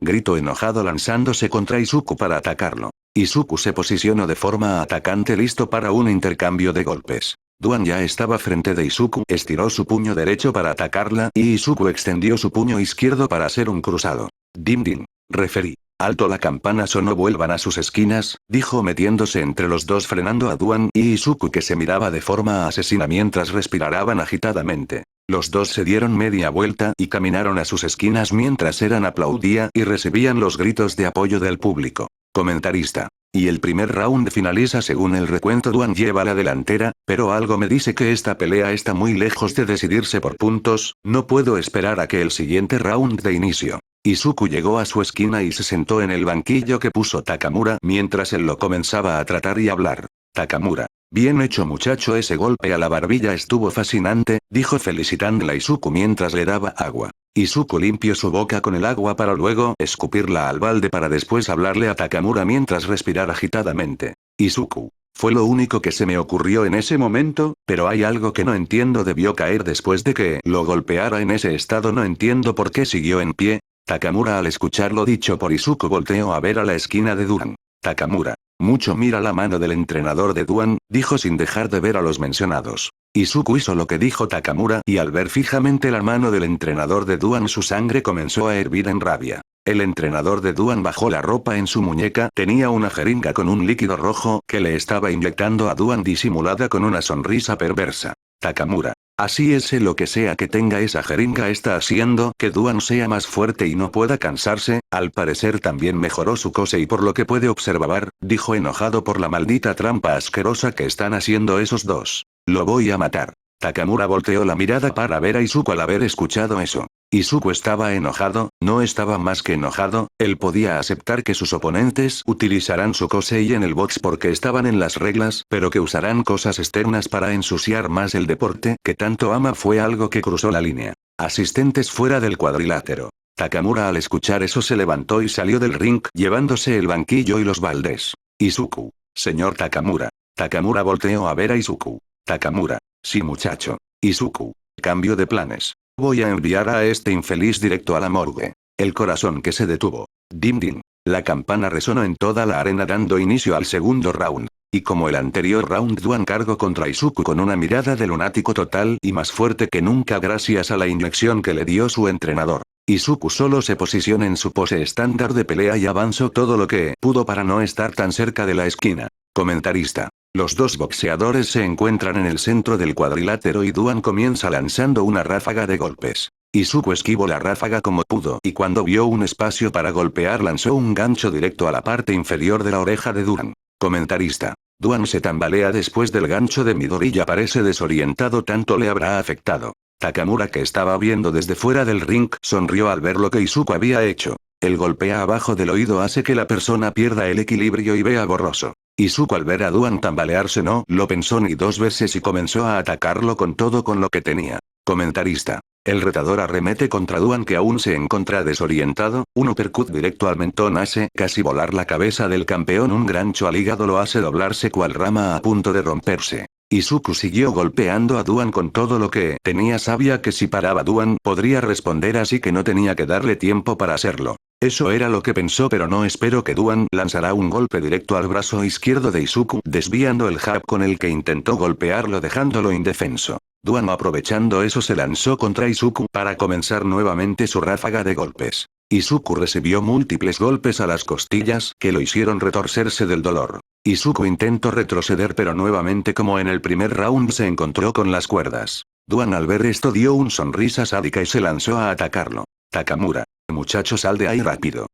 Gritó enojado lanzándose contra Izuku para atacarlo. Izuku se posicionó de forma atacante listo para un intercambio de golpes. Duan ya estaba frente de Izuku, estiró su puño derecho para atacarla y Izuku extendió su puño izquierdo para hacer un cruzado. Dim dim. Referí. Alto, la campana sonó. Vuelvan a sus esquinas, dijo metiéndose entre los dos frenando a Duan y Izuku que se miraba de forma asesina mientras respiraban agitadamente. Los dos se dieron media vuelta y caminaron a sus esquinas mientras eran aplaudía y recibían los gritos de apoyo del público. Comentarista. Y el primer round finaliza según el recuento. Duan lleva la delantera, pero algo me dice que esta pelea está muy lejos de decidirse por puntos. No puedo esperar a que el siguiente round de inicio. Izuku llegó a su esquina y se sentó en el banquillo que puso Takamura mientras él lo comenzaba a tratar y hablar. Takamura. Bien hecho, muchacho, ese golpe a la barbilla estuvo fascinante, dijo felicitando a Izuku mientras le daba agua. Izuku limpió su boca con el agua para luego escupirla al balde para después hablarle a Takamura mientras respirar agitadamente. Izuku. Fue lo único que se me ocurrió en ese momento, pero hay algo que no entiendo, debió caer después de que lo golpeara en ese estado, no entiendo por qué siguió en pie. Takamura al escuchar lo dicho por Izuku volteó a ver a la esquina de Duan. Takamura. Mucho mira la mano del entrenador de Duan, dijo sin dejar de ver a los mencionados. Izuku hizo lo que dijo Takamura y al ver fijamente la mano del entrenador de Duan su sangre comenzó a hervir en rabia. El entrenador de Duan bajó la ropa en su muñeca, tenía una jeringa con un líquido rojo que le estaba inyectando a Duan disimulada con una sonrisa perversa. Takamura. Así es, lo que sea que tenga esa jeringa está haciendo que Duan sea más fuerte y no pueda cansarse, al parecer también mejoró su cose y por lo que puede observar, dijo enojado por la maldita trampa asquerosa que están haciendo esos dos. Lo voy a matar. Takamura volteó la mirada para ver a Izuku al haber escuchado eso. Izuku estaba enojado, no estaba más que enojado, él podía aceptar que sus oponentes utilizarán su Kosei en el box porque estaban en las reglas, pero que usarán cosas externas para ensuciar más el deporte que tanto ama fue algo que cruzó la línea. Asistentes fuera del cuadrilátero. Takamura al escuchar eso se levantó y salió del ring llevándose el banquillo y los baldes. Izuku. Señor Takamura. Takamura volteó a ver a Izuku. Takamura. Sí, muchacho. Izuku. Cambio de planes. Voy a enviar a este infeliz directo a la morgue. El corazón que se detuvo. Dim dim. La campana resonó en toda la arena dando inicio al segundo round. Y como el anterior round, Duan cargó contra Izuku con una mirada de lunático total y más fuerte que nunca gracias a la inyección que le dio su entrenador. Izuku solo se posicionó en su pose estándar de pelea y avanzó todo lo que pudo para no estar tan cerca de la esquina. Comentarista. Los dos boxeadores se encuentran en el centro del cuadrilátero y Duan comienza lanzando una ráfaga de golpes. Izuku esquivó la ráfaga como pudo y cuando vio un espacio para golpear lanzó un gancho directo a la parte inferior de la oreja de Duan. Comentarista. Duan se tambalea después del gancho de Midori y parece desorientado, tanto le habrá afectado. Takamura, que estaba viendo desde fuera del ring, sonrió al ver lo que Izuku había hecho. El golpea abajo del oído hace que la persona pierda el equilibrio y vea borroso. Izuku al ver a Duan tambalearse no lo pensó ni dos veces y comenzó a atacarlo con todo con lo que tenía. Comentarista. El retador arremete contra Duan, que aún se encuentra desorientado, un uppercut directo al mentón hace casi volar la cabeza del campeón, un gancho al hígado lo hace doblarse cual rama a punto de romperse. Izuku siguió golpeando a Duan con todo lo que tenía, sabía que si paraba Duan podría responder, así que no tenía que darle tiempo para hacerlo. Eso era lo que pensó, pero no esperó que Duan lanzará un golpe directo al brazo izquierdo de Izuku, desviando el jab con el que intentó golpearlo dejándolo indefenso. Duan, aprovechando eso, se lanzó contra Izuku para comenzar nuevamente su ráfaga de golpes. Izuku recibió múltiples golpes a las costillas que lo hicieron retorcerse del dolor. Izuku intentó retroceder, pero nuevamente como en el primer round se encontró con las cuerdas. Duan al ver esto dio una sonrisa sádica y se lanzó a atacarlo. Takamura. Muchacho, sal de ahí rápido.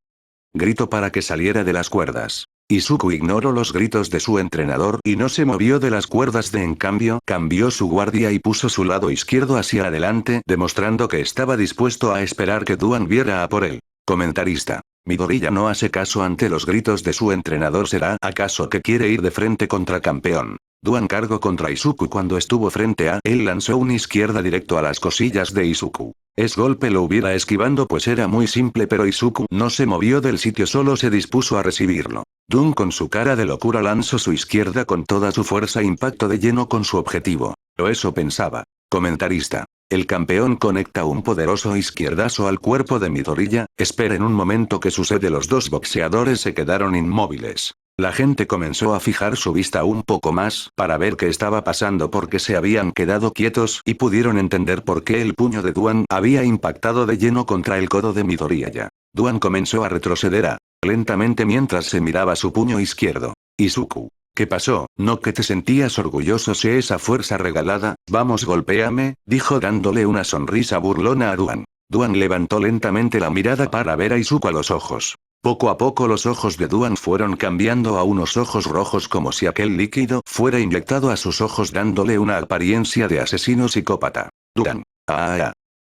Gritó para que saliera de las cuerdas. Izuku ignoró los gritos de su entrenador y no se movió de las cuerdas, en cambio, cambió su guardia y puso su lado izquierdo hacia adelante, demostrando que estaba dispuesto a esperar que Duan viera a por él. Comentarista. Midori ya no hace caso ante los gritos de su entrenador. ¿Será acaso que quiere ir de frente contra campeón? Duan cargó contra Izuku cuando estuvo frente a él, lanzó una izquierda directo a las cosillas de Izuku. Ese golpe lo hubiera esquivando pues era muy simple, pero Izuku no se movió del sitio, solo se dispuso a recibirlo. Duan con su cara de locura lanzó su izquierda con toda su fuerza, impacto de lleno con su objetivo. O eso pensaba. Comentarista. El campeón conecta un poderoso izquierdazo al cuerpo de Midoriya. Esperen un momento, que sucede. Los dos boxeadores se quedaron inmóviles. La gente comenzó a fijar su vista un poco más para ver qué estaba pasando, porque se habían quedado quietos y pudieron entender por qué el puño de Duan había impactado de lleno contra el codo de Midoriya. Duan comenzó a retroceder lentamente mientras se miraba su puño izquierdo. Izuku. ¿Qué pasó? ¿No que te sentías orgulloso de esa fuerza regalada? Vamos, golpéame, dijo dándole una sonrisa burlona a Duan. Duan levantó lentamente la mirada para ver a Izuku a los ojos. Poco a poco los ojos de Duan fueron cambiando a unos ojos rojos, como si aquel líquido fuera inyectado a sus ojos dándole una apariencia de asesino psicópata. Duan.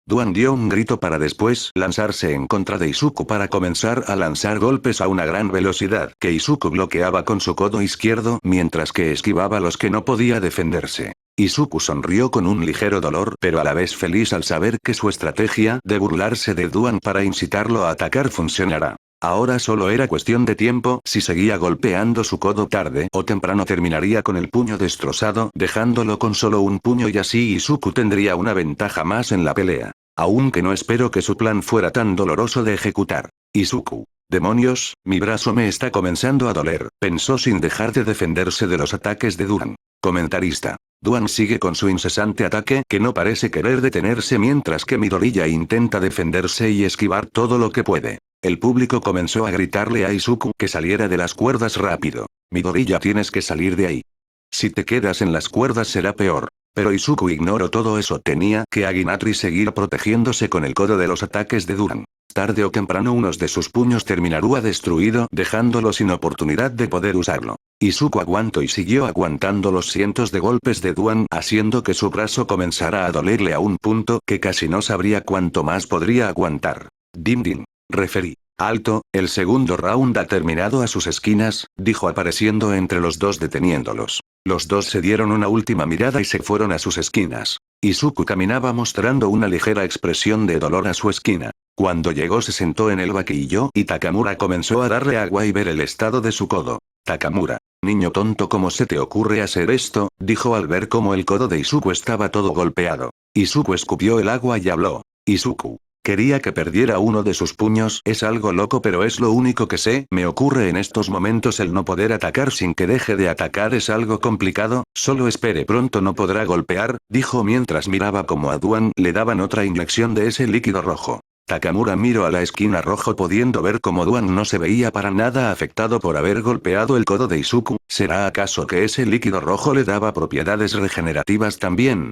Duan dio un grito para después lanzarse en contra de Izuku para comenzar a lanzar golpes a una gran velocidad que Izuku bloqueaba con su codo izquierdo mientras que esquivaba los que no podía defenderse. Izuku sonrió con un ligero dolor pero a la vez feliz al saber que su estrategia de burlarse de Duan para incitarlo a atacar funcionará. Ahora solo era cuestión de tiempo si seguía golpeando su codo tarde o temprano terminaría con el puño destrozado dejándolo con solo un puño y así Izuku tendría una ventaja más en la pelea. Aunque no espero que su plan fuera tan doloroso de ejecutar. Izuku. Demonios, mi brazo me está comenzando a doler, pensó sin dejar de defenderse de los ataques de Duan. Comentarista. Duan sigue con su incesante ataque que no parece querer detenerse mientras que Midoriya intenta defenderse y esquivar todo lo que puede. El público comenzó a gritarle a Izuku que saliera de las cuerdas rápido. Midoriya tienes que salir de ahí. Si te quedas en las cuerdas será peor. Pero Izuku ignoró todo eso, tenía que Aginatri seguir protegiéndose con el codo de los ataques de Duan. Tarde o temprano unos de sus puños terminaría destruido dejándolo sin oportunidad de poder usarlo. Izuku aguantó y siguió aguantando los cientos de golpes de Duan haciendo que su brazo comenzara a dolerle a un punto que casi no sabría cuánto más podría aguantar. Dim dim. Referí. Alto, el segundo round ha terminado a sus esquinas, dijo apareciendo entre los dos deteniéndolos. Los dos se dieron una última mirada y se fueron a sus esquinas. Izuku caminaba mostrando una ligera expresión de dolor a su esquina. Cuando llegó se sentó en el banquillo y Takamura comenzó a darle agua y ver el estado de su codo. Takamura. Niño tonto, ¿cómo se te ocurre hacer esto?, dijo al ver cómo el codo de Izuku estaba todo golpeado. Izuku escupió el agua y habló. Izuku. Quería que perdiera uno de sus puños, es algo loco pero es lo único que sé, me ocurre en estos momentos el no poder atacar sin que deje de atacar es algo complicado, solo espere pronto no podrá golpear, dijo mientras miraba como a Duan le daban otra inyección de ese líquido rojo. Takamura miró a la esquina rojo pudiendo ver como Duan no se veía para nada afectado por haber golpeado el codo de Izuku, ¿será acaso que ese líquido rojo le daba propiedades regenerativas también?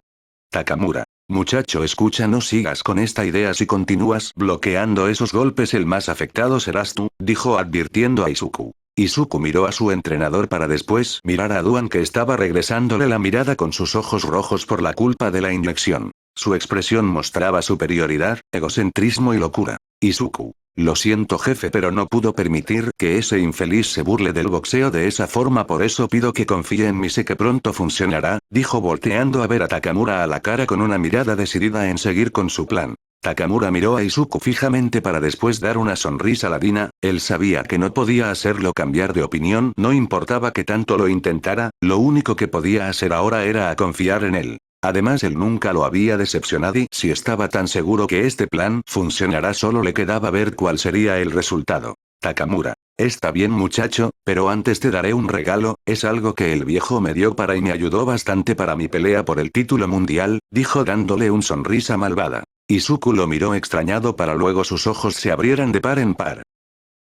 Takamura. Muchacho, escucha, no sigas con esta idea, si continúas bloqueando esos golpes el más afectado serás tú, dijo advirtiendo a Izuku. Izuku miró a su entrenador para después mirar a Duan que estaba regresándole la mirada con sus ojos rojos por la culpa de la inyección. Su expresión mostraba superioridad, egocentrismo y locura. Izuku. Lo siento jefe pero no pudo permitir que ese infeliz se burle del boxeo de esa forma, por eso pido que confíe en mí, sé que pronto funcionará, dijo volteando a ver a Takamura a la cara con una mirada decidida en seguir con su plan. Takamura miró a Izuku fijamente para después dar una sonrisa ladina, él sabía que no podía hacerlo cambiar de opinión, no importaba que tanto lo intentara, lo único que podía hacer ahora era confiar en él. Además él nunca lo había decepcionado y si estaba tan seguro que este plan funcionará solo le quedaba ver cuál sería el resultado. Takamura. Está bien muchacho, pero antes te daré un regalo, es algo que el viejo me dio y me ayudó bastante para mi pelea por el título mundial, dijo dándole una sonrisa malvada. Izuku lo miró extrañado para luego sus ojos se abrieran de par en par.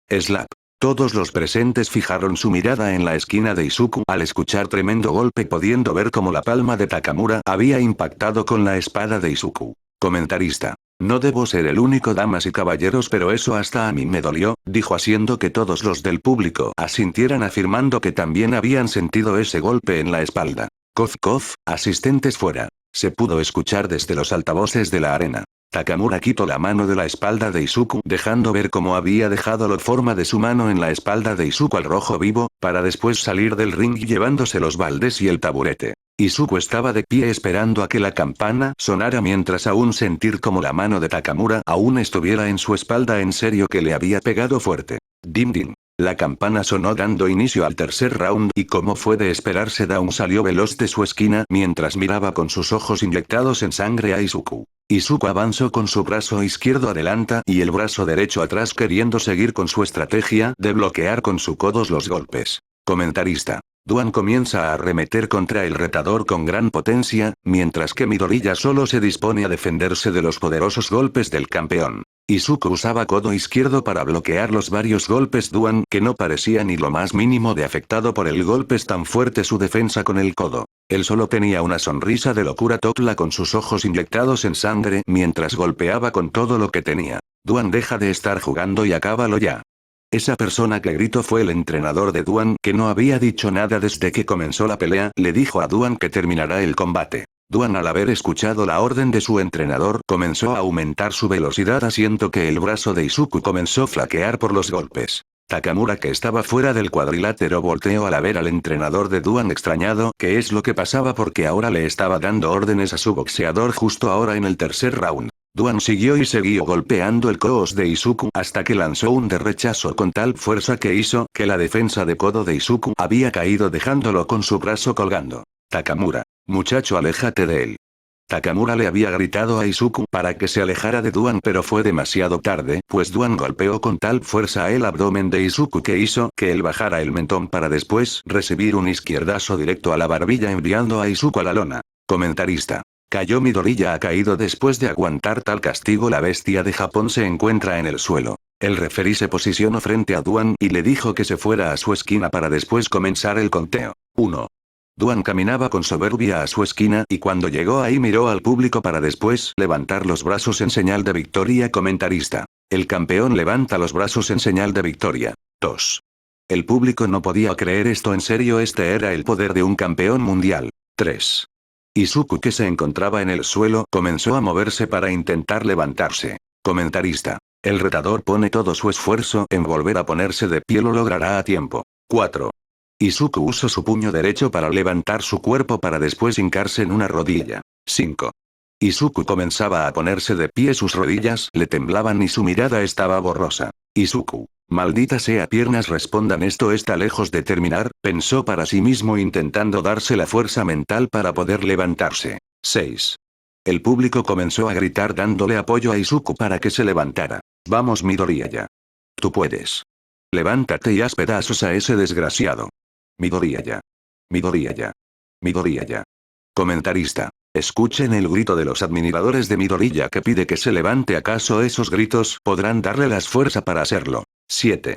Slap. Todos los presentes fijaron su mirada en la esquina de Izuku al escuchar tremendo golpe pudiendo ver cómo la palma de Takamura había impactado con la espada de Izuku. Comentarista. No debo ser el único damas y caballeros pero eso hasta a mí me dolió, dijo haciendo que todos los del público asintieran afirmando que también habían sentido ese golpe en la espalda. Cof cof, asistentes fuera. Se pudo escuchar desde los altavoces de la arena. Takamura quitó la mano de la espalda de Izuku dejando ver cómo había dejado la forma de su mano en la espalda de Izuku al rojo vivo, para después salir del ring llevándose los baldes y el taburete. Izuku estaba de pie esperando a que la campana sonara mientras aún sentir como la mano de Takamura aún estuviera en su espalda, en serio que le había pegado fuerte. Dim dim. La campana sonó dando inicio al tercer round y como fue de esperarse Dawn salió veloz de su esquina mientras miraba con sus ojos inyectados en sangre a Izuku. Izuku avanzó con su brazo izquierdo adelanta y el brazo derecho atrás queriendo seguir con su estrategia de bloquear con su codos los golpes. Comentarista. Duan comienza a arremeter contra el retador con gran potencia, mientras que Midoriya solo se dispone a defenderse de los poderosos golpes del campeón. Izuku usaba codo izquierdo para bloquear los varios golpes Duan que no parecía ni lo más mínimo de afectado por el golpe, es tan fuerte su defensa con el codo. Él solo tenía una sonrisa de locura topla con sus ojos inyectados en sangre mientras golpeaba con todo lo que tenía. Duan, deja de estar jugando y acábalo ya. Esa persona que gritó fue el entrenador de Duan que no había dicho nada desde que comenzó la pelea, le dijo a Duan que terminará el combate. Duan al haber escuchado la orden de su entrenador comenzó a aumentar su velocidad haciendo que el brazo de Izuku comenzó a flaquear por los golpes. Takamura, que estaba fuera del cuadrilátero, volteó al ver al entrenador de Duan extrañado qué es lo que pasaba, porque ahora le estaba dando órdenes a su boxeador justo ahora en el tercer round. Duan siguió y siguió golpeando el codos de Izuku hasta que lanzó un rechazo con tal fuerza que hizo que la defensa de codo de Izuku había caído, dejándolo con su brazo colgando. Takamura, muchacho, aléjate de él. Takamura le había gritado a Izuku para que se alejara de Duan, pero fue demasiado tarde, pues Duan golpeó con tal fuerza el abdomen de Izuku que hizo que él bajara el mentón para después recibir un izquierdazo directo a la barbilla, enviando a Izuku a la lona. Comentarista. Cayó Midoriya, ha caído después de aguantar tal castigo. La bestia de Japón se encuentra en el suelo. El referí se posicionó frente a Duan y le dijo que se fuera a su esquina para después comenzar el conteo. 1. Duan caminaba con soberbia a su esquina y cuando llegó ahí miró al público para después levantar los brazos en señal de victoria. Comentarista. El campeón levanta los brazos en señal de victoria. 2. El público no podía creer esto, en serio, este era el poder de un campeón mundial. 3. Izuku, que se encontraba en el suelo, comenzó a moverse para intentar levantarse. Comentarista. El retador pone todo su esfuerzo en volver a ponerse de pie, lo logrará a tiempo. 4. Izuku usó su puño derecho para levantar su cuerpo para después hincarse en una rodilla. 5. Izuku comenzaba a ponerse de pie, sus rodillas le temblaban y su mirada estaba borrosa. Izuku. Maldita sea, piernas respondan, esto está lejos de terminar, pensó para sí mismo, intentando darse la fuerza mental para poder levantarse. 6. El público comenzó a gritar dándole apoyo a Izuku para que se levantara. Vamos, Midoriya. Tú puedes. Levántate y haz pedazos a ese desgraciado. Midoriya. Midoriya. Midoriya. Comentarista. Escuchen el grito de los admiradores de Midoriya que pide que se levante. ¿Acaso esos gritos podrán darle la fuerza para hacerlo? 7.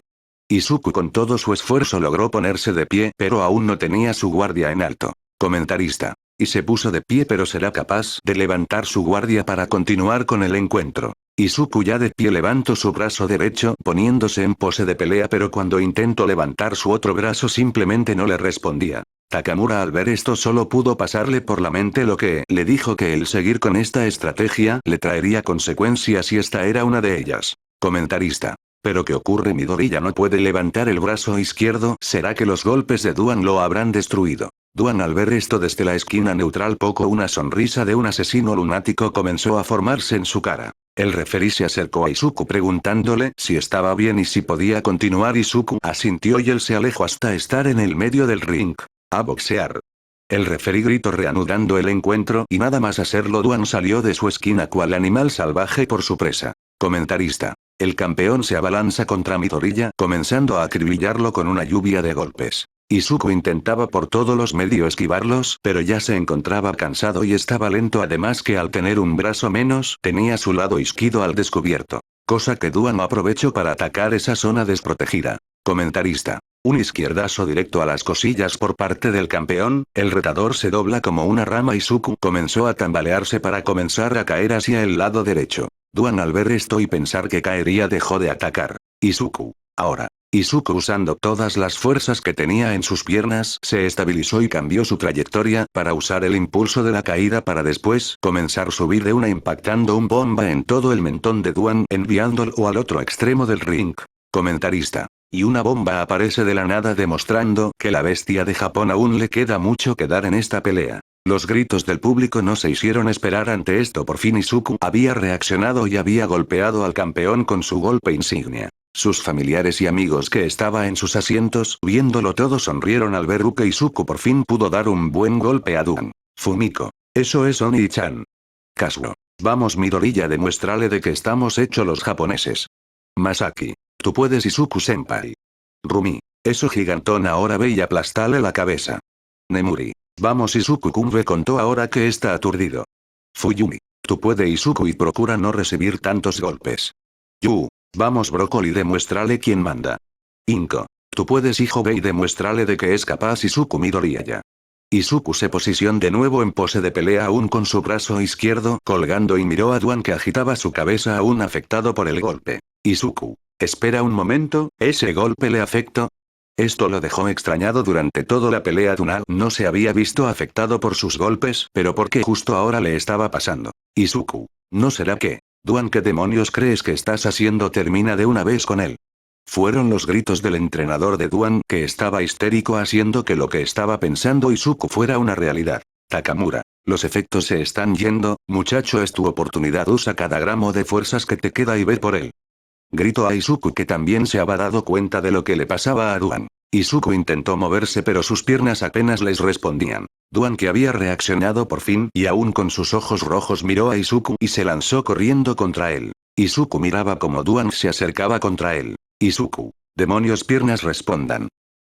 Izuku con todo su esfuerzo logró ponerse de pie, pero aún no tenía su guardia en alto. Comentarista. Y se puso de pie, pero será capaz de levantar su guardia para continuar con el encuentro. Izuku, ya de pie, levantó su brazo derecho poniéndose en pose de pelea, pero cuando intentó levantar su otro brazo simplemente no le respondía. Takamura, al ver esto, solo pudo pasarle por la mente lo que le dijo, que el seguir con esta estrategia le traería consecuencias, y esta era una de ellas. Comentarista. ¿Pero qué ocurre? Midoriya no puede levantar el brazo izquierdo, ¿será que los golpes de Duan lo habrán destruido? Duan, al ver esto desde la esquina neutral, poco una sonrisa de un asesino lunático comenzó a formarse en su cara. El referí se acercó a Izuku preguntándole si estaba bien y si podía continuar. Izuku asintió y él se alejó hasta estar en el medio del ring. A boxear. El referí gritó reanudando el encuentro, y nada más hacerlo Duan salió de su esquina cual animal salvaje por su presa. Comentarista. El campeón se abalanza contra Midoriya, comenzando a acribillarlo con una lluvia de golpes. Izuku intentaba por todos los medios esquivarlos, pero ya se encontraba cansado y estaba lento, además que al tener un brazo menos, tenía su lado izquierdo al descubierto. Cosa que Duan aprovechó para atacar esa zona desprotegida. Comentarista. Un izquierdazo directo a las costillas por parte del campeón, el retador se dobla como una rama. Izuku comenzó a tambalearse para comenzar a caer hacia el lado derecho. Duan, al ver esto y pensar que caería, dejó de atacar. Izuku. Ahora. Izuku, usando todas las fuerzas que tenía en sus piernas, se estabilizó y cambió su trayectoria para usar el impulso de la caída para después comenzar a subir de una, impactando un bomba en todo el mentón de Duan, enviándolo al otro extremo del ring. Comentarista. Y una bomba aparece de la nada, demostrando que la bestia de Japón aún le queda mucho que dar en esta pelea. Los gritos del público no se hicieron esperar ante esto. Por fin Izuku había reaccionado y había golpeado al campeón con su golpe insignia. Sus familiares y amigos que estaban en sus asientos, viéndolo todo, sonrieron al ver que Izuku por fin pudo dar un buen golpe a Duan. Fumiko. Eso es Oni-chan. Kazuo. Vamos, Midoriya, demuéstrale de que estamos hechos los japoneses. Masaki. Tú puedes, Izuku-senpai. Rumi. Eso, gigantón, ahora ve y aplastale la cabeza. Nemuri. Vamos, Izuku-kun, ve contó ahora que está aturdido. Fuyumi. Tú puedes, Izuku, y procura no recibir tantos golpes. Yu. Vamos, Brócoli, demuéstrale quién manda. Inko. Tú puedes, hijo, ve y demuéstrale de que es capaz. Izuku Midoriya. Izuku se posicionó de nuevo en pose de pelea, aún con su brazo izquierdo colgando, y miró a Duan, que agitaba su cabeza aún afectado por el golpe. Izuku. Espera un momento, ¿ese golpe le afectó? Esto lo dejó extrañado. Durante toda la pelea Duan no se había visto afectado por sus golpes, pero ¿por qué justo ahora le estaba pasando? Izuku. ¿No será que Duan, qué demonios crees que estás haciendo? Termina de una vez con él. Fueron los gritos del entrenador de Duan que estaba histérico haciendo que lo que estaba pensando Izuku fuera una realidad. Takamura. Los efectos se están yendo, muchacho, es tu oportunidad, usa cada gramo de fuerzas que te queda y ve por él. Gritó a Izuku, que también se había dado cuenta de lo que le pasaba a Duan. Izuku intentó moverse pero sus piernas apenas les respondían. Duan, que había reaccionado por fin y aún con sus ojos rojos, miró a Izuku y se lanzó corriendo contra él. Izuku miraba como Duan se acercaba contra él. Izuku. Demonios, piernas, respondan.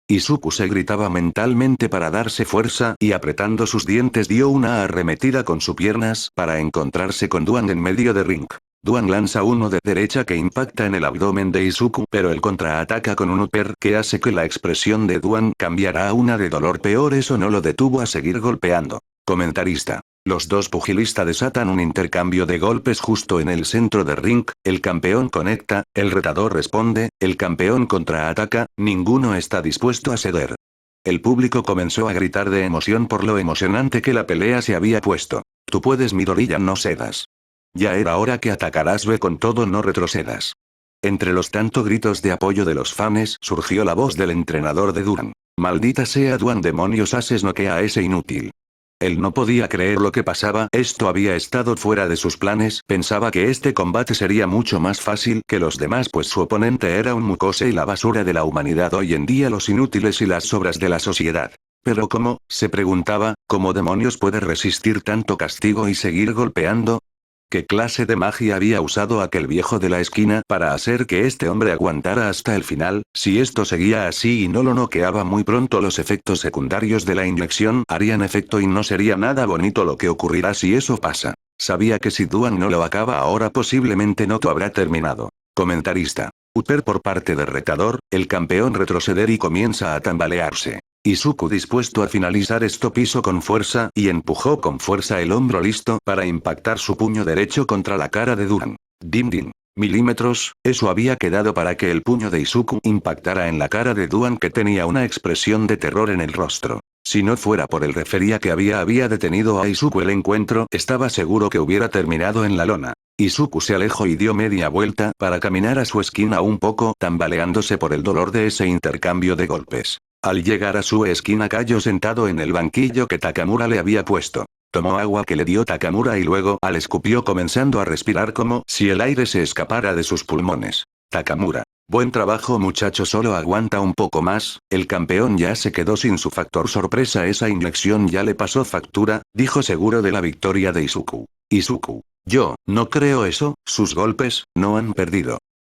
Izuku se gritaba mentalmente para darse fuerza y apretando sus dientes dio una arremetida con sus piernas para encontrarse con Duan en medio de ring. Duan lanza uno de derecha que impacta en el abdomen de Izuku, pero él contraataca con un upper que hace que la expresión de Duan cambiara a una de dolor. Peor, eso no lo detuvo a seguir golpeando. Comentarista. Los dos pugilistas desatan un intercambio de golpes justo en el centro del ring, el campeón conecta, el retador responde, el campeón contraataca, ninguno está dispuesto a ceder. El público comenzó a gritar de emoción por lo emocionante que la pelea se había puesto. Tú puedes, Midoriya, no cedas. Ya era hora que atacarás, ve con todo, no retrocedas. Entre los tantos gritos de apoyo de los fans surgió la voz del entrenador de Duan. Maldita sea Duan, demonios, haces noquea a ese inútil. Él no podía creer lo que pasaba, esto había estado fuera de sus planes, pensaba que este combate sería mucho más fácil que los demás, pues su oponente era un mucose y la basura de la humanidad, hoy en día los inútiles y las sobras de la sociedad. Pero ¿cómo? Se preguntaba, ¿cómo demonios puede resistir tanto castigo y seguir golpeando? ¿Qué clase de magia había usado aquel viejo de la esquina para hacer que este hombre aguantara hasta el final? Si esto seguía así y no lo noqueaba muy pronto, los efectos secundarios de la inyección harían efecto y no sería nada bonito lo que ocurrirá si eso pasa. Sabía que si Duan no lo acaba ahora, posiblemente no habrá terminado. Comentarista. Upper por parte del retador, el campeón retroceder y comienza a tambalearse. Izuku, dispuesto a finalizar esto, pisó con fuerza y empujó con fuerza el hombro, listo para impactar su puño derecho contra la cara de Duan. Dim dim. Milímetros, eso había quedado para que el puño de Izuku impactara en la cara de Duan, que tenía una expresión de terror en el rostro. Si no fuera por el refería que había detenido a Izuku el encuentro, estaba seguro que hubiera terminado en la lona. Izuku se alejó y dio media vuelta para caminar a su esquina un poco, tambaleándose por el dolor de ese intercambio de golpes. Al llegar a su esquina cayó sentado en el banquillo que Takamura le había puesto. Tomó agua que le dio Takamura y luego al escupió, comenzando a respirar como si el aire se escapara de sus pulmones. Takamura. Buen trabajo, muchacho, solo aguanta un poco más. El campeón ya se quedó sin su factor sorpresa, esa inyección ya le pasó factura, dijo seguro de la victoria de Izuku. Izuku. Yo, no creo eso, sus golpes, no han perdido.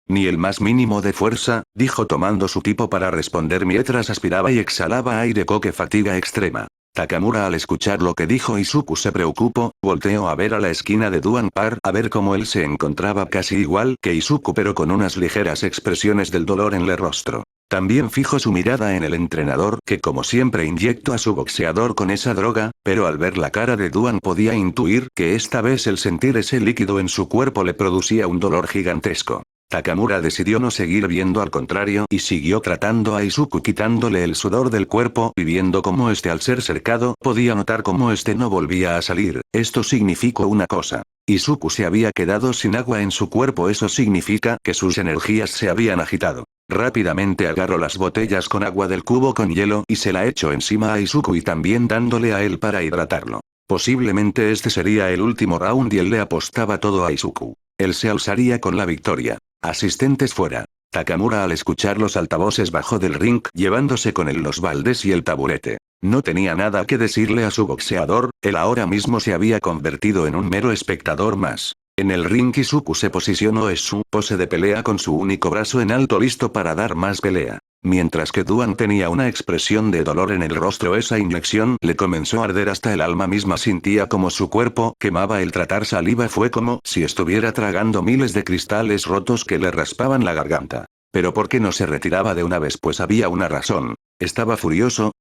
Ni el más mínimo de fuerza, dijo tomando su tipo para responder mientras aspiraba y exhalaba aire. ¡Qué fatiga extrema! Takamura, al escuchar lo que dijo Izuku, se preocupó, volteó a ver a la esquina de Duan Par a ver cómo él se encontraba casi igual que Izuku, pero con unas ligeras expresiones del dolor en el rostro. También fijó su mirada en el entrenador, que como siempre inyectó a su boxeador con esa droga, pero al ver la cara de Duan podía intuir que esta vez el sentir ese líquido en su cuerpo le producía un dolor gigantesco. Takamura decidió no seguir viendo, al contrario, y siguió tratando a Izuku, quitándole el sudor del cuerpo y viendo cómo este, al ser cercado, podía notar cómo este no volvía a salir. Esto significó una cosa. Izuku se había quedado sin agua en su cuerpo, eso significa que sus energías se habían agitado. Rápidamente agarró las botellas con agua del cubo con hielo y se la echó encima a Izuku y también dándole a él para hidratarlo. Posiblemente este sería el último round y él le apostaba todo a Izuku. Él se alzaría con la victoria. Asistentes fuera. Takamura, al escuchar los altavoces, bajó del ring llevándose con él los baldes y el taburete. No tenía nada que decirle a su boxeador, él ahora mismo se había convertido en un mero espectador más. En el ring Izuku se posicionó en su pose de pelea con su único brazo en alto, listo para dar más pelea. Mientras que Duan tenía una expresión de dolor en el rostro, esa inyección le comenzó a arder hasta el alma misma, sentía como su cuerpo quemaba. El tratar saliva fue como si estuviera tragando miles de cristales rotos que le raspaban la garganta. Pero ¿por qué no se retiraba de una vez? Pues había una razón. Estaba furioso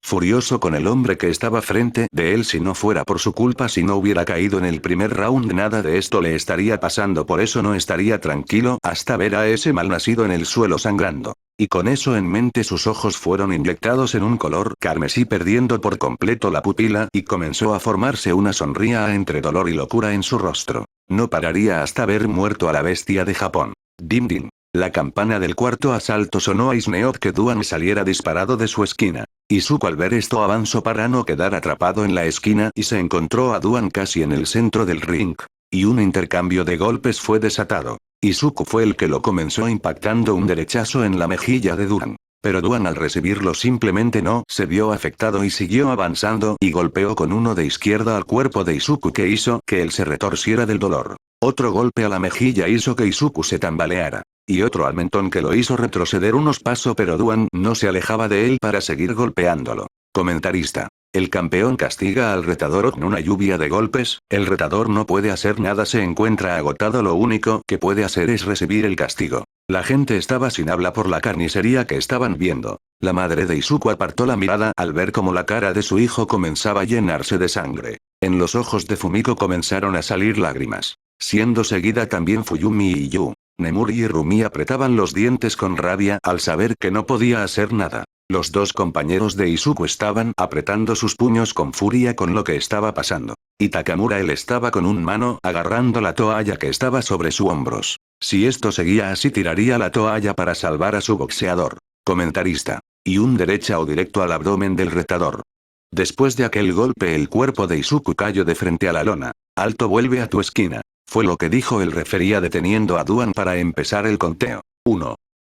con el hombre que estaba frente de él. Si no fuera por su culpa, si no hubiera caído en el primer round, nada de esto le estaría pasando, por eso no estaría tranquilo hasta ver a ese malnacido en el suelo sangrando. Y con eso en mente sus ojos fueron inyectados en un color carmesí, perdiendo por completo la pupila y comenzó a formarse una sonrisa entre dolor y locura en su rostro. No pararía hasta ver muerto a la bestia de Japón. Dim dim. La campana del cuarto asalto sonó a Isneoth que Duan saliera disparado de su esquina. Izuku al ver esto avanzó para no quedar atrapado en la esquina y se encontró a Duan casi en el centro del ring. Y un intercambio de golpes fue desatado. Izuku fue el que lo comenzó impactando un derechazo en la mejilla de Duan. Pero Duan al recibirlo simplemente no se vio afectado y siguió avanzando y golpeó con uno de izquierda al cuerpo de Izuku que hizo que él se retorciera del dolor. Otro golpe a la mejilla hizo que Izuku se tambaleara. Y otro al mentón que lo hizo retroceder unos pasos pero Duan no se alejaba de él para seguir golpeándolo. Comentarista. El campeón castiga al retador con una lluvia de golpes, el retador no puede hacer nada, se encuentra agotado, lo único que puede hacer es recibir el castigo. La gente estaba sin habla por la carnicería que estaban viendo. La madre de Izuku apartó la mirada al ver cómo la cara de su hijo comenzaba a llenarse de sangre. En los ojos de Fumiko comenzaron a salir lágrimas. Siendo seguida también Fuyumi y Yu. Nemuri y Rumi apretaban los dientes con rabia al saber que no podía hacer nada. Los dos compañeros de Izuku estaban apretando sus puños con furia con lo que estaba pasando. Y Takamura él estaba con un mano agarrando la toalla que estaba sobre sus hombros. Si esto seguía así tiraría la toalla para salvar a su boxeador. Comentarista. Y un derecha o directo al abdomen del retador. Después de aquel golpe el cuerpo de Izuku cayó de frente a la lona. Alto, vuelve a tu esquina. Fue lo que dijo el refería deteniendo a Duan para empezar el conteo. 1.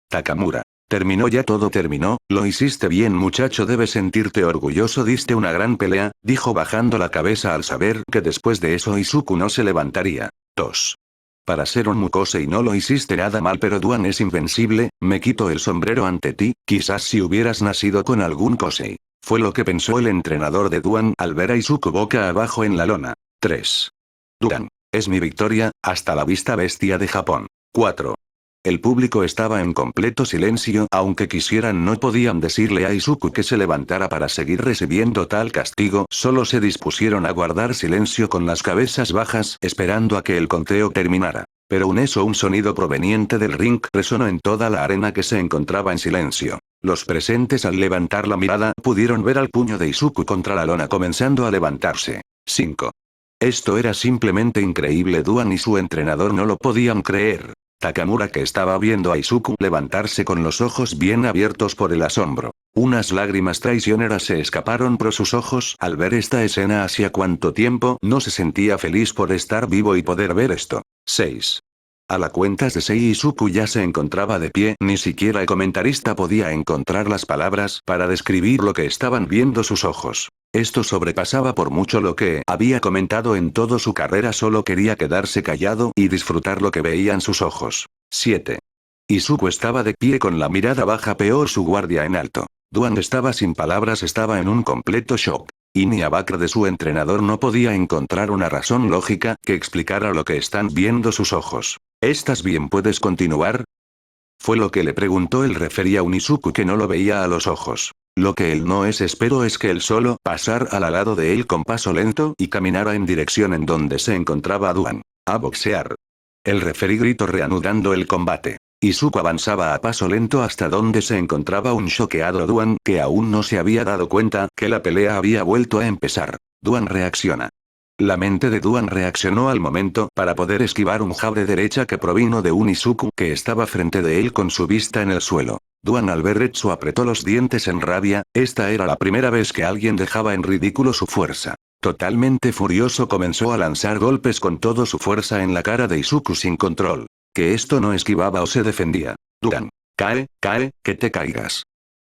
Takamura. Terminó ya, todo terminó, lo hiciste bien muchacho, debes sentirte orgulloso, diste una gran pelea, dijo bajando la cabeza al saber que después de eso Izuku no se levantaría. 2. Para ser un Mukosei no lo hiciste nada mal, pero Duan es invencible, me quito el sombrero ante ti, quizás si hubieras nacido con algún Kosei. Fue lo que pensó el entrenador de Duan al ver a Izuku boca abajo en la lona. 3. Duan. Es mi victoria, hasta la vista bestia de Japón. 4. El público estaba en completo silencio, aunque quisieran no podían decirle a Izuku que se levantara para seguir recibiendo tal castigo, solo se dispusieron a guardar silencio con las cabezas bajas esperando a que el conteo terminara. Pero un sonido proveniente del ring resonó en toda la arena que se encontraba en silencio. Los presentes al levantar la mirada pudieron ver al puño de Izuku contra la lona comenzando a levantarse. 5. Esto era simplemente increíble, Duan y su entrenador no lo podían creer. Takamura que estaba viendo a Izuku levantarse con los ojos bien abiertos por el asombro. Unas lágrimas traicioneras se escaparon por sus ojos al ver esta escena. Hacía cuánto tiempo no se sentía feliz por estar vivo y poder ver esto. 6. A la cuentas de 6 Izuku ya se encontraba de pie, ni siquiera el comentarista podía encontrar las palabras para describir lo que estaban viendo sus ojos. Esto sobrepasaba por mucho lo que había comentado en toda su carrera, solo quería quedarse callado y disfrutar lo que veían sus ojos. 7. Izuku estaba de pie con la mirada baja, peor su guardia en alto. Duan estaba sin palabras, estaba en un completo shock. Y ni Abakra de su entrenador no podía encontrar una razón lógica que explicara lo que están viendo sus ojos. ¿Estás bien? ¿Puedes continuar? Fue lo que le preguntó el referí a un Izuku que no lo veía a los ojos. Lo que él no espero es que él solo pasar al lado de él con paso lento y caminara en dirección en donde se encontraba Duan. A boxear. El referí gritó reanudando el combate. Izuku avanzaba a paso lento hasta donde se encontraba un choqueado Duan que aún no se había dado cuenta que la pelea había vuelto a empezar. Duan reacciona. La mente de Duan reaccionó al momento para poder esquivar un jab de derecha que provino de un Izuku que estaba frente de él con su vista en el suelo. Duan al ver eso apretó los dientes en rabia, esta era la primera vez que alguien dejaba en ridículo su fuerza. Totalmente furioso comenzó a lanzar golpes con toda su fuerza en la cara de Izuku sin control. Que esto no esquivaba o se defendía. Duan. Cae, que te caigas.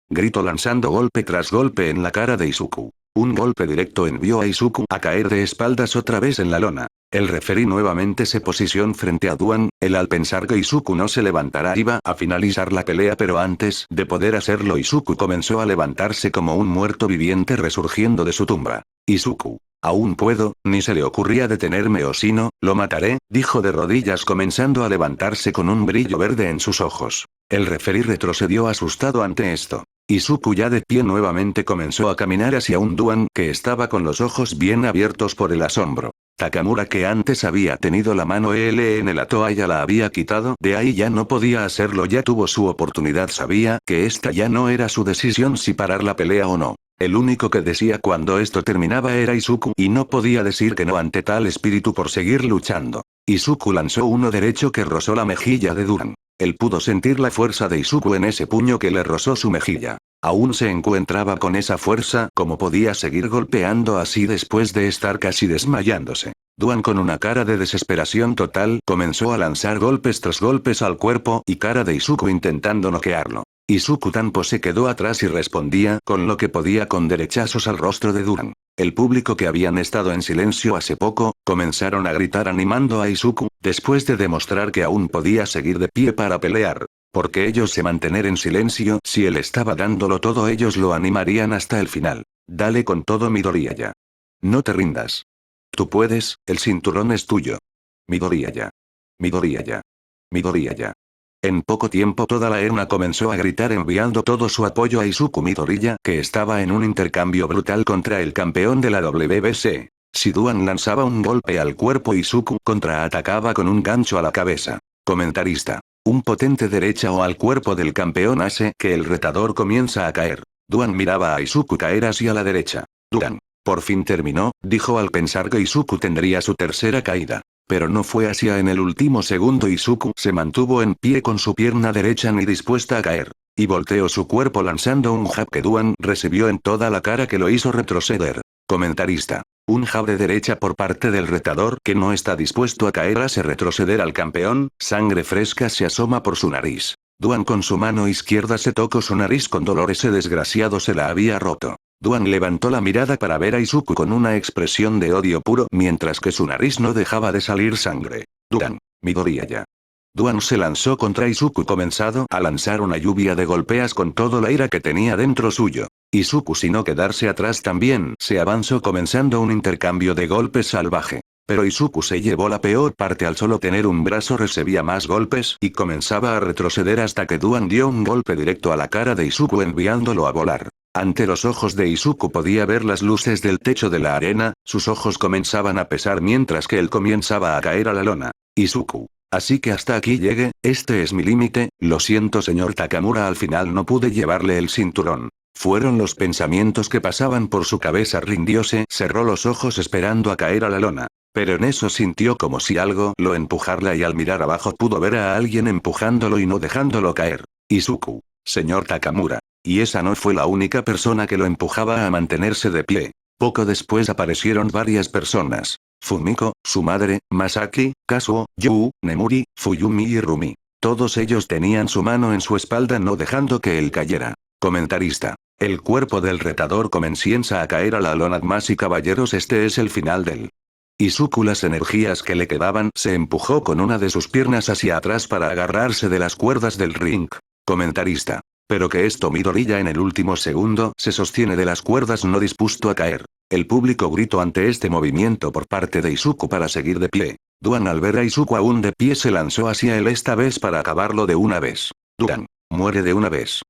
Gritó lanzando golpe tras golpe en la cara de Izuku. Un golpe directo envió a Izuku a caer de espaldas otra vez en la lona. El referí nuevamente se posicionó frente a Duan, él al pensar que Izuku no se levantará iba a finalizar la pelea, pero antes de poder hacerlo Izuku comenzó a levantarse como un muerto viviente resurgiendo de su tumba. Izuku. Aún puedo, ni se le ocurría detenerme o si no, lo mataré, dijo de rodillas comenzando a levantarse con un brillo verde en sus ojos. El referí retrocedió asustado ante esto. Izuku ya de pie nuevamente comenzó a caminar hacia un Duan que estaba con los ojos bien abiertos por el asombro. Takamura que antes había tenido la mano en la toalla la había quitado, de ahí ya no podía hacerlo, ya tuvo su oportunidad, sabía que esta ya no era su decisión si parar la pelea o no. El único que decía cuando esto terminaba era Izuku y no podía decir que no ante tal espíritu por seguir luchando. Izuku lanzó uno derecho que rozó la mejilla de Duan. Él pudo sentir la fuerza de Izuku en ese puño que le rozó su mejilla. Aún se encontraba con esa fuerza, como podía seguir golpeando así después de estar casi desmayándose. Duan con una cara de desesperación total comenzó a lanzar golpes tras golpes al cuerpo y cara de Izuku intentando noquearlo. Izuku Tanpo se quedó atrás y respondía con lo que podía con derechazos al rostro de Duan. El público que habían estado en silencio hace poco, comenzaron a gritar animando a Izuku, después de demostrar que aún podía seguir de pie para pelear. Porque ellos se mantener en silencio, si él estaba dándolo todo ellos lo animarían hasta el final. Dale con todo Midoriya. No te rindas. Tú puedes, el cinturón es tuyo. Midoriya. Midoriya. Midoriya. En poco tiempo toda la ERNA comenzó a gritar enviando todo su apoyo a Izuku Midoriya que estaba en un intercambio brutal contra el campeón de la WBC. Si Duan lanzaba un golpe al cuerpo Izuku contraatacaba con un gancho a la cabeza. Comentarista. Un potente derecha o al cuerpo del campeón hace que el retador comienza a caer. Duan miraba a Izuku caer hacia la derecha. Duan. Por fin terminó, dijo al pensar que Izuku tendría su tercera caída. Pero no fue así en el último segundo Izuku se mantuvo en pie con su pierna derecha ni dispuesta a caer. Y volteó su cuerpo lanzando un jab que Duan recibió en toda la cara que lo hizo retroceder. Comentarista. Un jab de derecha por parte del retador que no está dispuesto a caer hace retroceder al campeón, sangre fresca se asoma por su nariz. Duan con su mano izquierda se tocó su nariz con dolor ese desgraciado se la había roto. Duan levantó la mirada para ver a Izuku con una expresión de odio puro mientras que su nariz no dejaba de salir sangre. Duan, Midoriya. Duan se lanzó contra Izuku comenzado a lanzar una lluvia de golpeas con todo la ira que tenía dentro suyo. Izuku sin no quedarse atrás también se avanzó comenzando un intercambio de golpes salvaje. Pero Izuku se llevó la peor parte al solo tener un brazo recibía más golpes y comenzaba a retroceder hasta que Duan dio un golpe directo a la cara de Izuku enviándolo a volar. Ante los ojos de Izuku podía ver las luces del techo de la arena, sus ojos comenzaban a pesar mientras que él comenzaba a caer a la lona. Izuku. Así que hasta aquí llegue, este es mi límite, lo siento señor Takamura al final no pude llevarle el cinturón. Fueron los pensamientos que pasaban por su cabeza rindióse, cerró los ojos esperando a caer a la lona. Pero en eso sintió como si algo lo empujarla y al mirar abajo pudo ver a alguien empujándolo y no dejándolo caer. Izuku. Señor Takamura. Y esa no fue la única persona que lo empujaba a mantenerse de pie. Poco después aparecieron varias personas. Fumiko, su madre, Masaki, Kazuo, Yu, Nemuri, Fuyumi y Rumi. Todos ellos tenían su mano en su espalda no dejando que él cayera. Comentarista. El cuerpo del retador comienza a caer a la lona. Damas y caballeros, este es el final del. Izuku las energías que le quedaban se empujó con una de sus piernas hacia atrás para agarrarse de las cuerdas del ring. Comentarista. Pero que esto Midoriya en el último segundo se sostiene de las cuerdas no dispuesto a caer. El público gritó ante este movimiento por parte de Izuku para seguir de pie. Duan al ver a Izuku aún de pie se lanzó hacia él esta vez para acabarlo de una vez. Duan. Muere de una vez.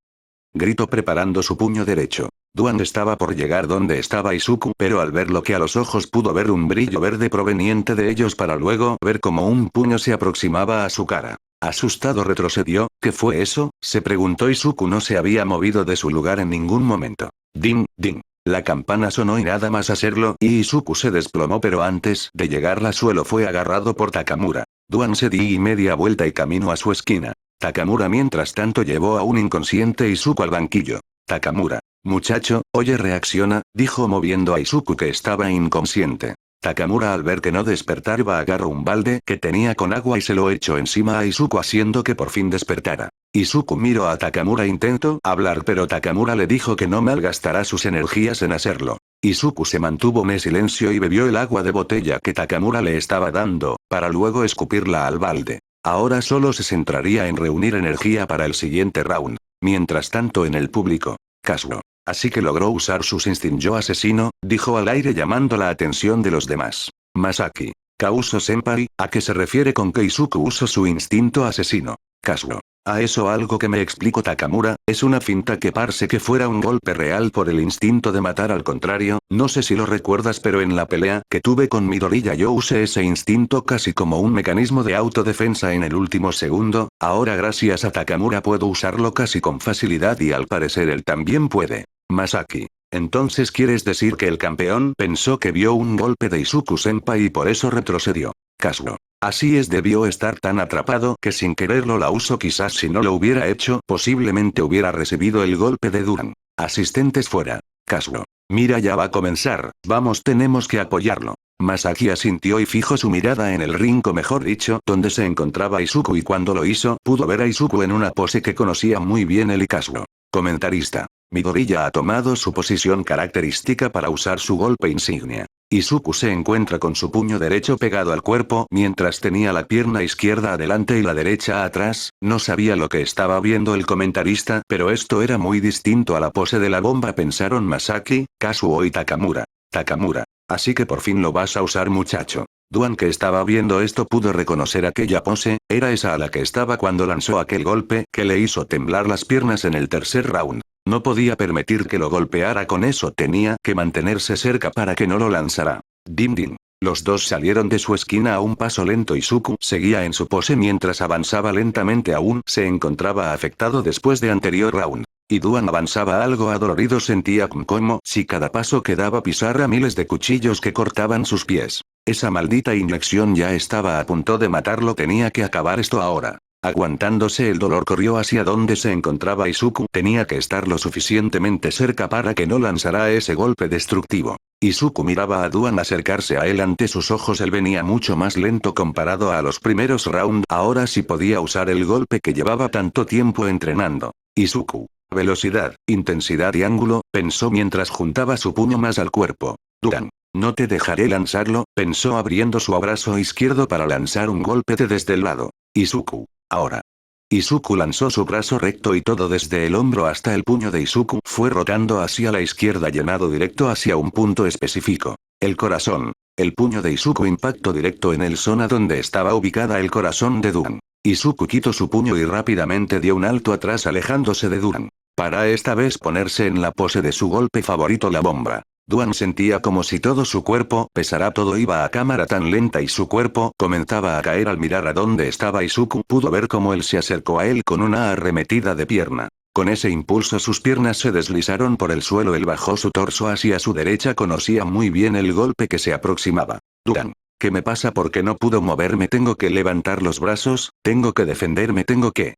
Gritó preparando su puño derecho. Duan estaba por llegar donde estaba Izuku pero al ver lo que a los ojos pudo ver un brillo verde proveniente de ellos para luego ver como un puño se aproximaba a su cara. Asustado retrocedió, ¿qué fue eso? Se preguntó Izuku no se había movido de su lugar en ningún momento. Ding, ding. La campana sonó y nada más hacerlo y Izuku se desplomó pero antes de llegar al suelo fue agarrado por Takamura. Duan se dio media vuelta y caminó a su esquina. Takamura mientras tanto llevó a un inconsciente Izuku al banquillo. Takamura. Muchacho, oye reacciona, dijo moviendo a Izuku que estaba inconsciente. Takamura al ver que no despertaba agarró un balde que tenía con agua y se lo echó encima a Izuku haciendo que por fin despertara. Izuku miró a Takamura intentó hablar pero Takamura le dijo que no malgastará sus energías en hacerlo. Izuku se mantuvo en silencio y bebió el agua de botella que Takamura le estaba dando, para luego escupirla al balde. Ahora solo se centraría en reunir energía para el siguiente round. Mientras tanto en el público. Kazuo. Así que logró usar sus instinto asesino, dijo al aire llamando la atención de los demás. Masaki. Kauso-senpai, ¿a qué se refiere con que Izuku usó su instinto asesino? Kazuo. A eso algo que me explicó Takamura, es una finta que parece que fuera un golpe real por el instinto de matar al contrario, no sé si lo recuerdas pero en la pelea que tuve con Midoriya yo usé ese instinto casi como un mecanismo de autodefensa en el último segundo, ahora gracias a Takamura puedo usarlo casi con facilidad y al parecer él también puede. Masaki. Entonces ¿quieres decir que el campeón pensó que vio un golpe de Izuku-senpai y por eso retrocedió? Kazuo. Así es, debió estar tan atrapado que sin quererlo la usó. Quizás si no lo hubiera hecho, posiblemente hubiera recibido el golpe de Duran. Asistentes fuera. Kazuo. Mira, ya va a comenzar, vamos, tenemos que apoyarlo. Masaki asintió y fijó su mirada en el ring, o mejor dicho, donde se encontraba Izuku, y cuando lo hizo, pudo ver a Izuku en una pose que conocía muy bien él y Kazuo. Comentarista. Midori ya ha tomado su posición característica para usar su golpe insignia. Izuku se encuentra con su puño derecho pegado al cuerpo, mientras tenía la pierna izquierda adelante y la derecha atrás. No sabía lo que estaba viendo el comentarista, pero esto era muy distinto a la pose de la bomba, pensaron Masaki, Kazuo y Takamura. Takamura. Así que por fin lo vas a usar, muchacho. Duan, que estaba viendo esto, pudo reconocer aquella pose, era esa a la que estaba cuando lanzó aquel golpe que le hizo temblar las piernas en el tercer round. No podía permitir que lo golpeara, con eso tenía que mantenerse cerca para que no lo lanzara. Dim dim. Los dos salieron de su esquina a un paso lento. Izuku seguía en su pose mientras avanzaba lentamente, aún se encontraba afectado después de anterior round. Y Duan avanzaba algo adolorido, sentía como si cada paso que daba pisara miles de cuchillos que cortaban sus pies. Esa maldita inyección ya estaba a punto de matarlo, tenía que acabar esto ahora. Aguantándose el dolor, corrió hacia donde se encontraba Izuku. Tenía que estar lo suficientemente cerca para que no lanzara ese golpe destructivo. Izuku miraba a Duan acercarse a él ante sus ojos. Él venía mucho más lento comparado a los primeros rounds. Ahora sí podía usar el golpe que llevaba tanto tiempo entrenando. Izuku. Velocidad, intensidad y ángulo, pensó mientras juntaba su puño más al cuerpo. Duan. No te dejaré lanzarlo, pensó abriendo su brazo izquierdo para lanzar un golpe desde el lado. Izuku. Ahora. Izuku lanzó su brazo recto y todo desde el hombro hasta el puño de Izuku fue rotando hacia la izquierda, llenado directo hacia un punto específico. El corazón. El puño de Izuku impactó directo en el zona donde estaba ubicada el corazón de Duan. Izuku quitó su puño y rápidamente dio un alto atrás, alejándose de Duan. Para esta vez ponerse en la pose de su golpe favorito, la bomba. Duan sentía como si todo su cuerpo pesara, todo iba a cámara tan lenta y su cuerpo comenzaba a caer. Al mirar a dónde estaba Izuku, pudo ver cómo él se acercó a él con una arremetida de pierna. Con ese impulso sus piernas se deslizaron por el suelo, él bajó su torso hacia su derecha, conocía muy bien el golpe que se aproximaba. Duan. ¿Qué me pasa? ¿Por qué no puedo moverme? Tengo que levantar los brazos, tengo que defenderme, tengo que...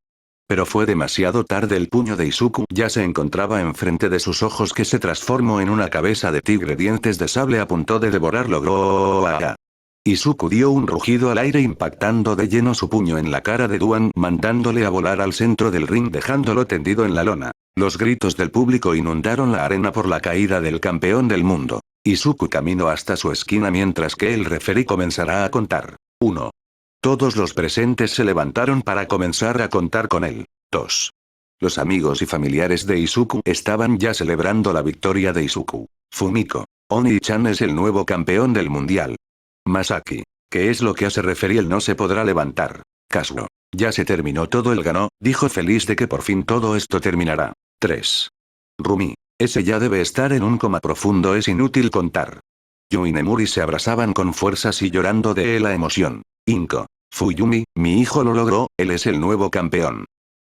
Pero fue demasiado tarde. El puño de Izuku ya se encontraba enfrente de sus ojos, que se transformó en una cabeza de tigre, dientes de sable a punto de devorarlo. Izuku dio un rugido al aire, impactando de lleno su puño en la cara de Duan, mandándole a volar al centro del ring, dejándolo tendido en la lona. Los gritos del público inundaron la arena por la caída del campeón del mundo. Izuku caminó hasta su esquina mientras que el referí comenzará a contar. 1. Todos los presentes se levantaron para comenzar a contar con él. 2. Los amigos y familiares de Izuku estaban ya celebrando la victoria de Izuku. Fumiko. Oni-chan es el nuevo campeón del mundial. Masaki. ¿Qué es lo que hace referí? Él no se podrá levantar. Kazuo. Ya se terminó todo, él ganó, dijo feliz de que por fin todo esto terminará. 3. Rumi. Ese ya debe estar en un coma profundo, es inútil contar. Yu y Nemuri se abrazaban con fuerzas y llorando de la emoción. Inko. Fuyumi, mi hijo lo logró, él es el nuevo campeón.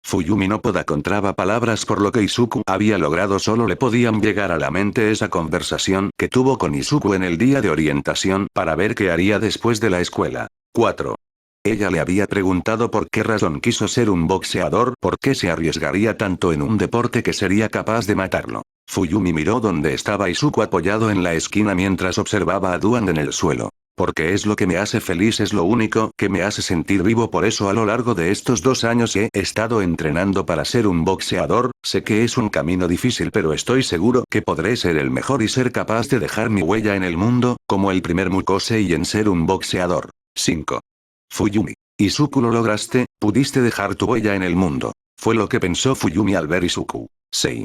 Fuyumi no encontraba palabras por lo que Izuku había logrado, solo le podían llegar a la mente esa conversación que tuvo con Izuku en el día de orientación para ver qué haría después de la escuela. 4. Ella le había preguntado por qué razón quiso ser un boxeador, por qué se arriesgaría tanto en un deporte que sería capaz de matarlo. Fuyumi miró donde estaba Izuku apoyado en la esquina mientras observaba a Duan en el suelo. Porque es lo que me hace feliz, es lo único que me hace sentir vivo. Por eso a lo largo de estos 2 años he estado entrenando para ser un boxeador. Sé que es un camino difícil, pero estoy seguro que podré ser el mejor y ser capaz de dejar mi huella en el mundo, como el primer Mukosei en ser un boxeador. 5. Fuyumi. Izuku, lo lograste, pudiste dejar tu huella en el mundo. Fue lo que pensó Fuyumi al ver Izuku. 6.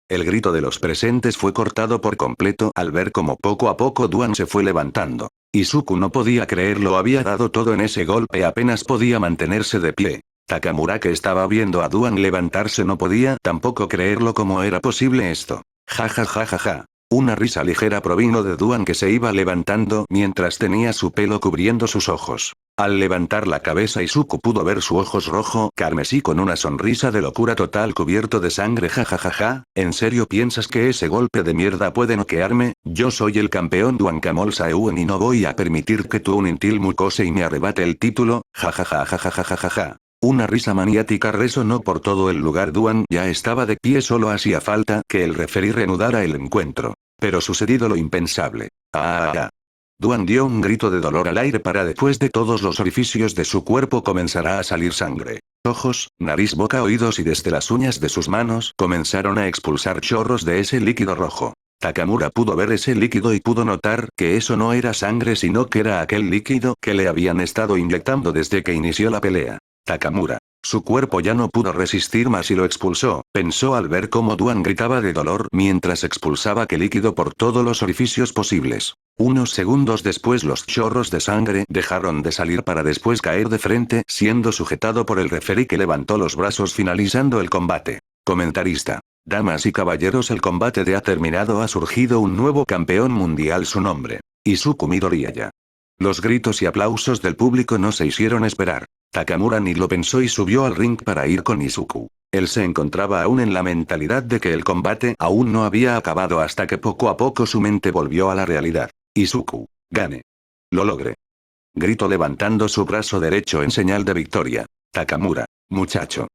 El grito de los presentes fue cortado por completo al ver cómo poco a poco Duan se fue levantando. Izuku no podía creerlo, había dado todo en ese golpe, apenas podía mantenerse de pie. Takamura, que estaba viendo a Duan levantarse, no podía tampoco creerlo, cómo era posible esto. Ja ja ja ja ja. Una risa ligera provino de Duan que se iba levantando mientras tenía su pelo cubriendo sus ojos. Al levantar la cabeza Izuku pudo ver sus ojos rojo carmesí con una sonrisa de locura total cubierto de sangre jajajaja, ¿en serio piensas que ese golpe de mierda puede noquearme? Yo soy el campeón Duan Kamol Saeun y no voy a permitir que tu Unintil Mukosei me arrebate el título, jajajajajajajaja. Una risa maniática resonó por todo el lugar. Duan ya estaba de pie, solo hacía falta que el referí reanudara el encuentro. Pero sucedido lo impensable. ¡Ah! Duan dio un grito de dolor al aire para después de todos los orificios de su cuerpo comenzará a salir sangre. Ojos, nariz, boca, oídos y desde las uñas de sus manos comenzaron a expulsar chorros de ese líquido rojo. Takamura pudo ver ese líquido y pudo notar que eso no era sangre sino que era aquel líquido que le habían estado inyectando desde que inició la pelea. Takamura. Su cuerpo ya no pudo resistir más y lo expulsó, pensó al ver cómo Duan gritaba de dolor mientras expulsaba aquel líquido por todos los orificios posibles. Unos segundos después los chorros de sangre dejaron de salir para después caer de frente siendo sujetado por el referí que levantó los brazos finalizando el combate. Comentarista. Damas y caballeros, el combate ha terminado, ha surgido un nuevo campeón mundial, su nombre. Izuku Midoriya. Los gritos y aplausos del público no se hicieron esperar. Takamura ni lo pensó y subió al ring para ir con Izuku. Él se encontraba aún en la mentalidad de que el combate aún no había acabado hasta que poco a poco su mente volvió a la realidad. Izuku. Gane. Lo logré. Gritó levantando su brazo derecho en señal de victoria. Takamura. Muchacho.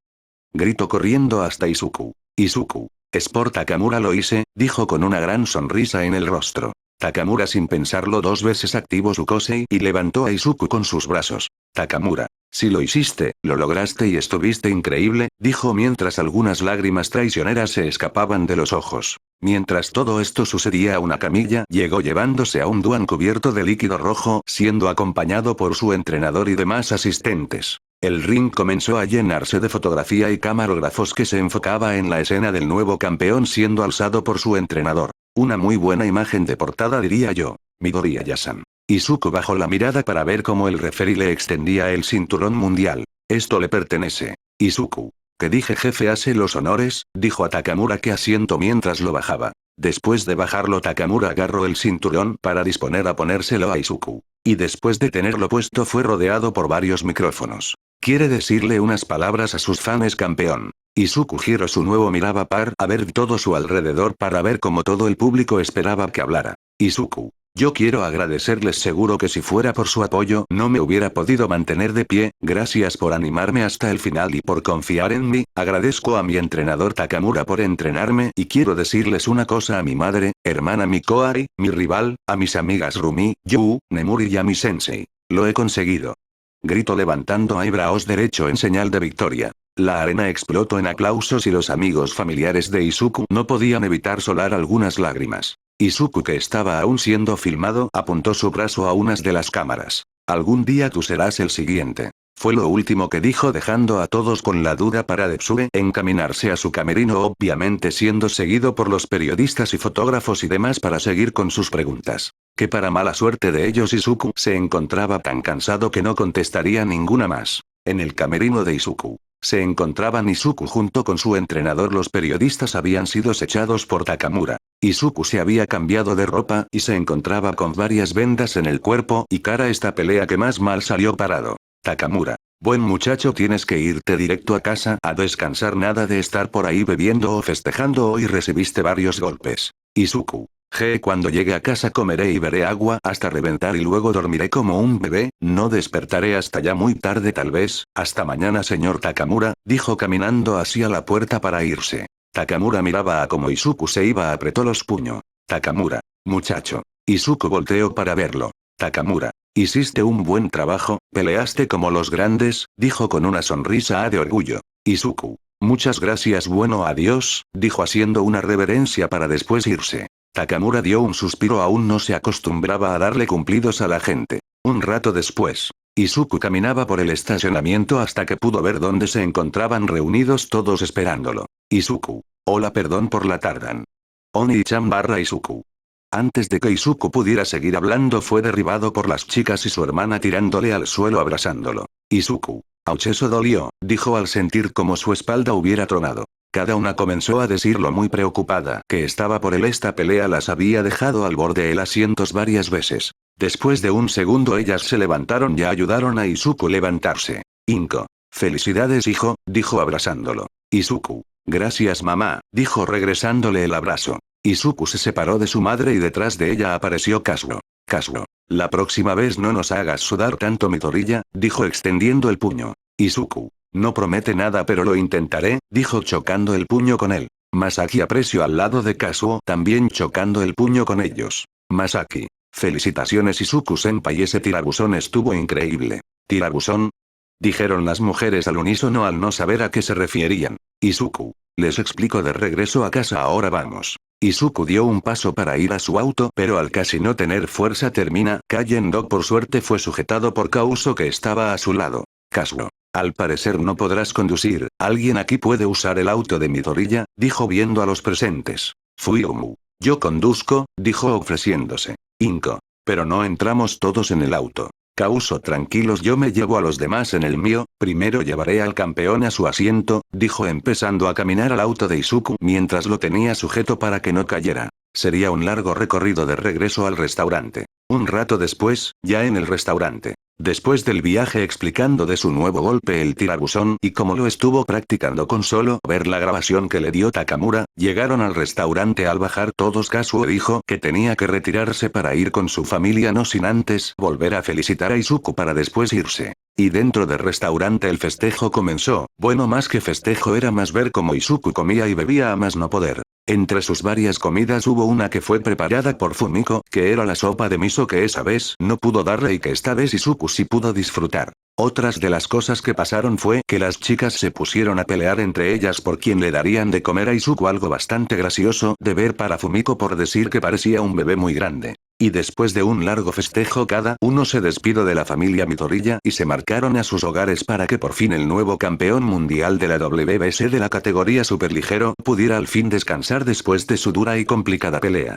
Gritó corriendo hasta Izuku. Izuku. Es por Takamura, lo hice, dijo con una gran sonrisa en el rostro. Takamura sin pensarlo dos veces activó su Kosei y levantó a Izuku con sus brazos. Takamura. Si lo hiciste, lo lograste y estuviste increíble, dijo mientras algunas lágrimas traicioneras se escapaban de los ojos. Mientras todo esto sucedía, una camilla llegó llevándose a un Duan cubierto de líquido rojo, siendo acompañado por su entrenador y demás asistentes. El ring comenzó a llenarse de fotografía y camarógrafos que se enfocaba en la escena del nuevo campeón siendo alzado por su entrenador. Una muy buena imagen de portada, diría yo. Midoriya-san. Izuku bajó la mirada para ver cómo el referí le extendía el cinturón mundial. Esto le pertenece. Izuku. Que dije jefe, hace los honores, dijo a Takamura que asiento mientras lo bajaba. Después de bajarlo, Takamura agarró el cinturón para disponer a ponérselo a Izuku. Y después de tenerlo puesto fue rodeado por varios micrófonos. Quiere decirle unas palabras a sus fans, campeón. Izuku giró su nuevo miraba a ver todo su alrededor para ver cómo todo el público esperaba que hablara. Izuku. Yo quiero agradecerles, seguro que si fuera por su apoyo no me hubiera podido mantener de pie, gracias por animarme hasta el final y por confiar en mí, agradezco a mi entrenador Takamura por entrenarme y quiero decirles una cosa a mi madre, hermana Mikoari, mi rival, a mis amigas Rumi, Yu, Nemuri y a mi sensei. Lo he conseguido. Gritó levantando eyebrows derecho en señal de victoria. La arena explotó en aplausos y los amigos familiares de Izuku no podían evitar solar algunas lágrimas. Izuku, que estaba aún siendo filmado, apuntó su brazo a unas de las cámaras. Algún día tú serás el siguiente. Fue lo último que dijo, dejando a todos con la duda para Detsue encaminarse a su camerino, obviamente siendo seguido por los periodistas y fotógrafos y demás para seguir con sus preguntas. Que para mala suerte de ellos, Izuku se encontraba tan cansado que no contestaría ninguna más. En el camerino de Izuku se encontraban Izuku junto con su entrenador. Los periodistas habían sido echados por Takamura. Izuku se había cambiado de ropa y se encontraba con varias vendas en el cuerpo y cara. Esta pelea que más mal salió parado. Takamura. Buen muchacho, tienes que irte directo a casa a descansar, nada de estar por ahí bebiendo o festejando. Hoy recibiste varios golpes. Izuku. Cuando llegue a casa comeré y veré agua hasta reventar y luego dormiré como un bebé, no despertaré hasta ya muy tarde tal vez, hasta mañana señor Takamura, dijo caminando hacia la puerta para irse. Takamura miraba a cómo Izuku se iba, apretó los puños. Takamura. Muchacho. Izuku volteó para verlo. Takamura. Hiciste un buen trabajo, peleaste como los grandes, dijo con una sonrisa de orgullo. Izuku. Muchas gracias, bueno adiós, dijo haciendo una reverencia para después irse. Takamura dio un suspiro, aún no se acostumbraba a darle cumplidos a la gente. Un rato después, Izuku caminaba por el estacionamiento hasta que pudo ver dónde se encontraban reunidos todos esperándolo. Izuku. Hola, perdón por la tardan. Oni-chan / Izuku. Antes de que Izuku pudiera seguir hablando fue derribado por las chicas y su hermana tirándole al suelo abrazándolo. Izuku. Auch, eso dolió, dijo al sentir como su espalda hubiera tronado. Cada una comenzó a decirlo muy preocupada que estaba por él. Esta pelea las había dejado al borde del asiento varias veces. Después de un segundo ellas se levantaron y ayudaron a Izuku levantarse. Inko. Felicidades hijo, dijo abrazándolo. Izuku. Gracias mamá, dijo regresándole el abrazo. Izuku se separó de su madre y detrás de ella apareció Kazuo. Kazuo. La próxima vez no nos hagas sudar tanto Midoriya, dijo extendiendo el puño. Izuku. No promete nada pero lo intentaré, dijo chocando el puño con él. Masaki apreció al lado de Kazuo también chocando el puño con ellos. Masaki. Felicitaciones Izuku-senpai, ese tirabuzón estuvo increíble. ¿Tirabuzón? Dijeron las mujeres al unísono al no saber a qué se referían. Izuku. Les explico de regreso a casa ahora vamos. Izuku dio un paso para ir a su auto pero al casi no tener fuerza termina cayendo. Por suerte fue sujetado por Kauso que estaba a su lado. Kazuo. Al parecer no podrás conducir, ¿alguien aquí puede usar el auto de Midoriya? Dijo viendo a los presentes. Fuyumu. Yo conduzco, dijo ofreciéndose. Inko. Pero no entramos todos en el auto. Kauso tranquilos yo me llevo a los demás en el mío, primero llevaré al campeón a su asiento, dijo empezando a caminar al auto de Izuku mientras lo tenía sujeto para que no cayera. Sería un largo recorrido de regreso al restaurante. Un rato después, ya en el restaurante. Después del viaje explicando de su nuevo golpe el tirabuzón y cómo lo estuvo practicando con solo ver la grabación que le dio Takamura, llegaron al restaurante. Al bajar todos Kazuo dijo que tenía que retirarse para ir con su familia no sin antes volver a felicitar a Izuku para después irse. Y dentro del restaurante el festejo comenzó, bueno más que festejo era más ver cómo Izuku comía y bebía a más no poder. Entre sus varias comidas hubo una que fue preparada por Fumiko, que era la sopa de miso que esa vez no pudo darle y que esta vez Izuku sí pudo disfrutar. Otras de las cosas que pasaron fue que las chicas se pusieron a pelear entre ellas por quién le darían de comer a Izuku, algo bastante gracioso de ver para Fumiko por decir que parecía un bebé muy grande. Y después de un largo festejo cada uno se despidió de la familia Midoriya y se marcaron a sus hogares para que por fin el nuevo campeón mundial de la WBC de la categoría superligero pudiera al fin descansar después de su dura y complicada pelea.